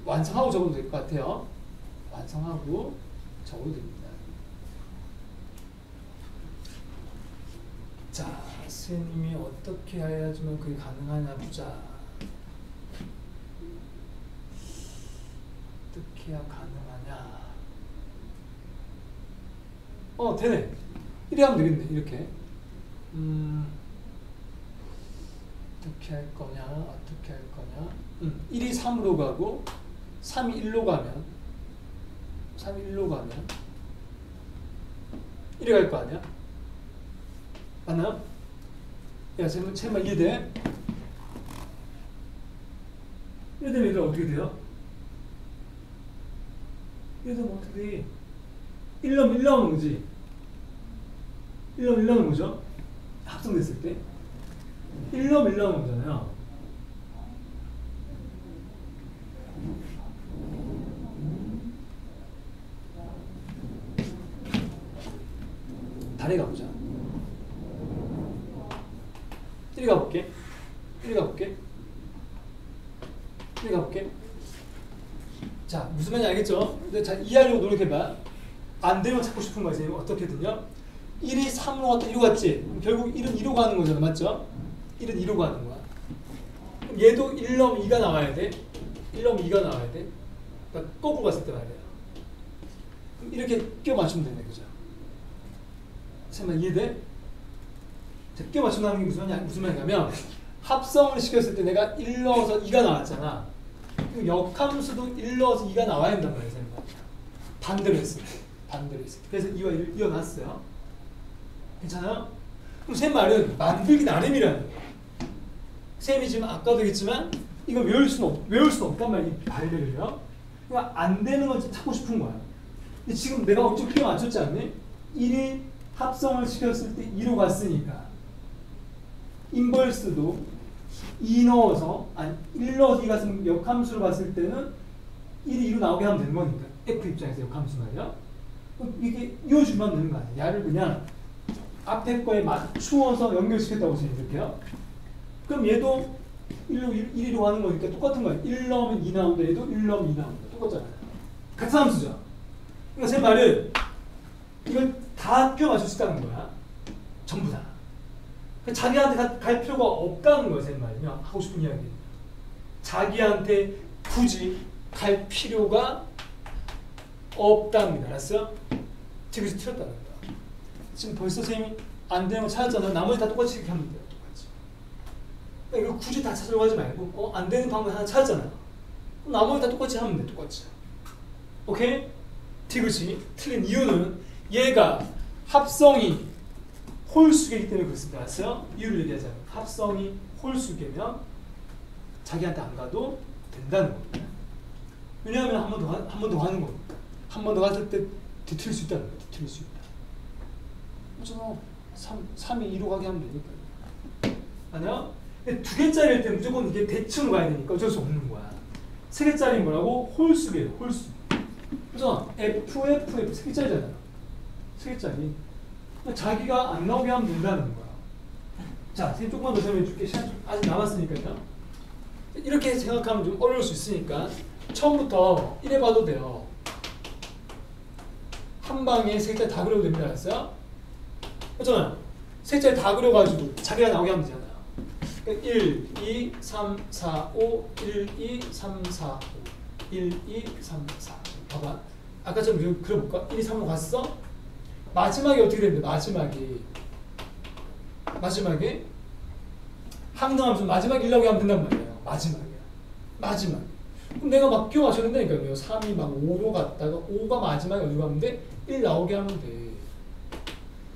[SPEAKER 1] 완성하고 적어도 될 것 같아요. 완성하고 적어도 됩니다. 자, 선생님이 어떻게 해야지만 그게 가능하냐 보자. 어떻게 해야 가능하냐. 되네. 이래 하면 되겠네. 이렇게. 어떻게 할 거냐. 1이 3으로 가고 3이 1로 가면 1에 갈 거 아니야? 맞나요? 야, 쟤만 이해돼? 이해되면 얘들아 어떻게 돼요? 이해되면 어떻게 돼? 1 나오는 거지? 1 나오는 거죠? 합성됐을 때 1 나오는 거잖아요. 다리 가보자. 1 가볼게. 자, 무슨 말인지 알겠죠? 자, 이해하려고 노력해봐. 안 되면 찾고 싶은 거지. 어떻게든요. 1이 3으로 갔다 2로 갔지? 결국 1은 2로 가는 거잖아. 맞죠? 1은 2로 가는 거야. 그럼 얘도 1 넣으면 2가 나와야 돼. 그러니까 거꾸로 갔을 때 말이야. 그럼 이렇게 끼워 맞추면 되네. 그죠? 잠깐만 이해돼? 자, 끼워 맞춘다는 게 무슨 말이냐면 합성을 시켰을 때 내가 1 넣어서 2가 나왔잖아. 그럼 역함수도 1 넣어서 2가 나와야 한단 말이야. 반대로 했을 때. 그래서 2와 1을 이어놨어요. 괜찮아요? 그럼 쌤 말은 만들기 나름이라는 거예요. 쌤이 지금 아까도 얘기했지만 이거 외울 수는 없단 말이야. 이 발레를요. 그러니까 안 되는 건 찾고 싶은 거야. 근데 지금 내가 어쩌고 끼워 맞췄지 않니? 1이 합성을 시켰을 때 2로 갔으니까 인버스도 2 넣어서 1 넣어서 2 갔으면 역함수로 봤을 때는 1이 2로 나오게 하면 되는 거니까 F 입장에서 역함수 말이야. 그럼 이게 이어주면 되는 거 아니야. 야를 그냥 앞에 거에 맞추어서 연결시켰다고 생각해요. 그럼 얘도 1로 가는 거니까 똑같은 거야. 1 넣으면 2 나온다. 얘도 1 넣으면 2 나온다. 똑같잖아요. 같은 함수죠. 그러니까 제 말은 이걸 다 끼워 맞출 수 있다는 거야. 전부 다. 자기한테 갈 필요가 없다는 거야. 제 말이요. 하고 싶은 이야기. 자기한테 굳이 갈 필요가 없답니다. 알았어요? 지금 틀렸다는 거야. 지금 벌써 선생님이 안 되는 거 찾았잖아. 나머지 다 똑같이 이렇게 하면 돼요. 똑같이. 그러니까 이거 굳이 다 찾으려고 하지 말고 안 되는 방법 하나 찾았잖아요. 그럼 나머지 다 똑같이 하면 돼. 똑같이. 오케이? 디귿이 틀린 이유는 얘가 합성이 홀수이기 때문에 그렇습니다. 알았어요? 이유를 얘기하자면 합성이 홀수 개면 자기한테 안 가도 된다는 겁니다. 왜냐하면 한 번 더 하는 거니까. 한 번 더 갔을 때 뒤틀릴 수 있다는 거예요. 뒤틀릴 수 있다. 그렇죠. 3이 2로 가게 하면 되니까요. 아니야? 근데 2개짜리일 때 무조건 이게 대칭으로 가야 되니까 어쩔 수 없는 거야. 3개짜리 뭐라고? 홀수예요. 홀수. 그래서 FF 3개짜리잖아요. 3개짜리. 자기가 안 나오게 하면 된다는 거야. 자, 선생님 조금만 더 설명해 줄게. 시간 아직 남았으니까요. 이렇게 생각하면 좀 어려울 수 있으니까 처음부터 이래 봐도 돼요. 한 방에 3개짜리 다 그려도 됩니다. 알았어요? 그렇잖아요. 3개짜리 다 그려가지고 자기가 나오게 하면 되잖아요. 1, 2, 3, 4, 5, 1, 2, 3, 4, 5, 1, 2, 3, 4. 봐봐. 아까처럼 그려볼까? 1, 2, 3로 갔어? 마지막에 어떻게 됩니까? 마지막에 항등하면서 마지막에 1 나오게 하면 된단 말이에요. 마지막. 그럼 내가 막 끼워 맞춰야 된다니까요. 3이 막 5로 갔다가 5가 마지막에 어디로 가면 돼? 1 나오게 하면 돼.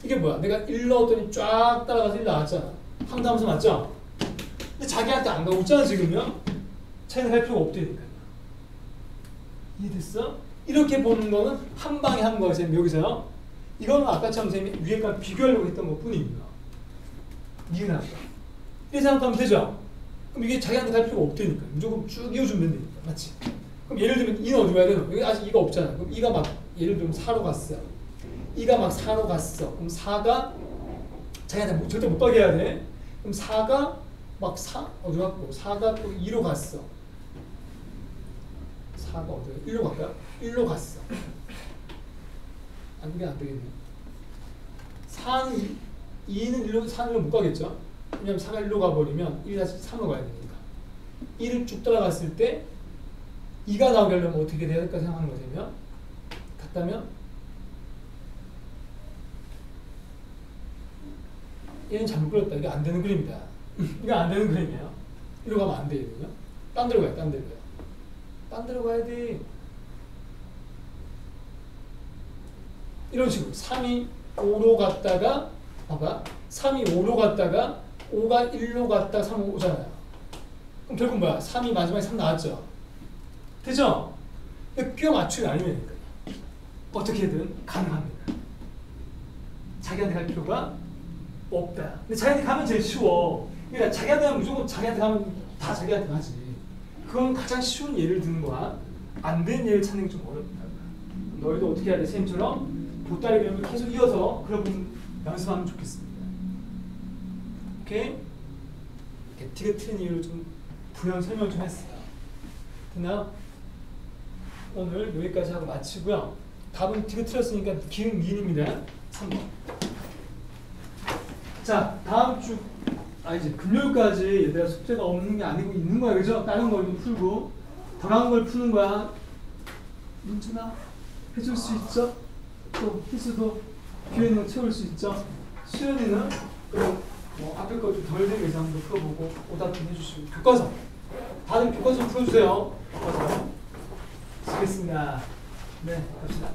[SPEAKER 1] 이게 뭐야? 내가 1 넣었더니 쫙 따라가서 1 나왔잖아. 항등하면서 맞죠? 근데 자기한테 안 가고 있잖아 지금요? 차이는 할 필요가 없다니까요. 이해됐어? 이렇게 보는 거는 한 방에 한 거예요. 선생님 여기서요. 이거는 아까처럼 선생님이 위에까지 비교하려고 했던 것 뿐입니다. 니은하고. 이렇게 생각하면 되죠? 그럼 이게 자기한테 갈 필요가 없다니까. 무조건 쭉 이어주면 된다니까. 맞지? 그럼 예를 들면 2는 어디 가야 되나? 여기 아직 2가 없잖아. 그럼 2가 막 예를 들면 4로 갔어. 2가 막 4로 갔어. 그럼 4가 자기한테 절대 못 가게 해야 돼. 그럼 4가 막 어디 갔고 4가 또 2로 갔어. 4가 어디 1로 갈까요? 1로 갔어. 그게 안 되겠네. 2는 1로 4는 못 가겠죠? 왜냐면 4가 1로 가버리면 1이 다시 3으로 가야 되니까. 1을 쭉 따라갔을 때 2가 나오게 하려면 어떻게 돼야 될까 생각하는 거냐면 같다면 얘는 잘못 그렸다. 이게 안 되는 그림이다. 이거 안 되는 그림이에요. 이리로 가면 안 되거든요. 딴 데로 가요. 딴 데로 가야 돼. 이런 식으로 3이 5로 갔다가 봐봐. 3이 5로 갔다가 5가 1로 갔다가 3이 5잖아요. 그럼 결국 뭐야? 3이 마지막에 3 나왔죠? 되죠? 끼워 맞추기 아니면 되니까 어떻게든 가능합니다. 자기한테 갈 필요가 없다. 근데 자기한테 가면 제일 쉬워. 그러니까 자기한테 가면 무조건 자기한테 가면 다 자기한테 가지. 그건 가장 쉬운 예를 드는 거야. 안 되는 예를 찾는 게 좀 어렵다. 너희도 어떻게 해야 돼? 선생님처럼 보따리 그림을 계속 이어서 그려보면 연습하면 좋겠습니다. 오케이? 이렇게 틀린 이유를 좀 부연 설명을 좀 했어요. 됐나요? 오늘 여기까지 하고 마치고요. 답은 틀렸으니까 기흥 미인입니다. 3번. 자, 다음 주 이제 금요일까지 얘들아 숙제가 없는 게 아니고 있는 거야, 그죠? 다른 걸 좀 풀고 덜한 걸 푸는 거야. 민준아, 해줄 수 있죠? 또 희수도 기회는 채울 수 있죠? 수연이는 그럼 뭐 앞에 거 좀 덜 된 예상도 풀어보고 오답 좀 해주시고 교과서 다들 교과서 좀 풀어주세요. 교과서 쓰겠습니다. 네, 갑시다.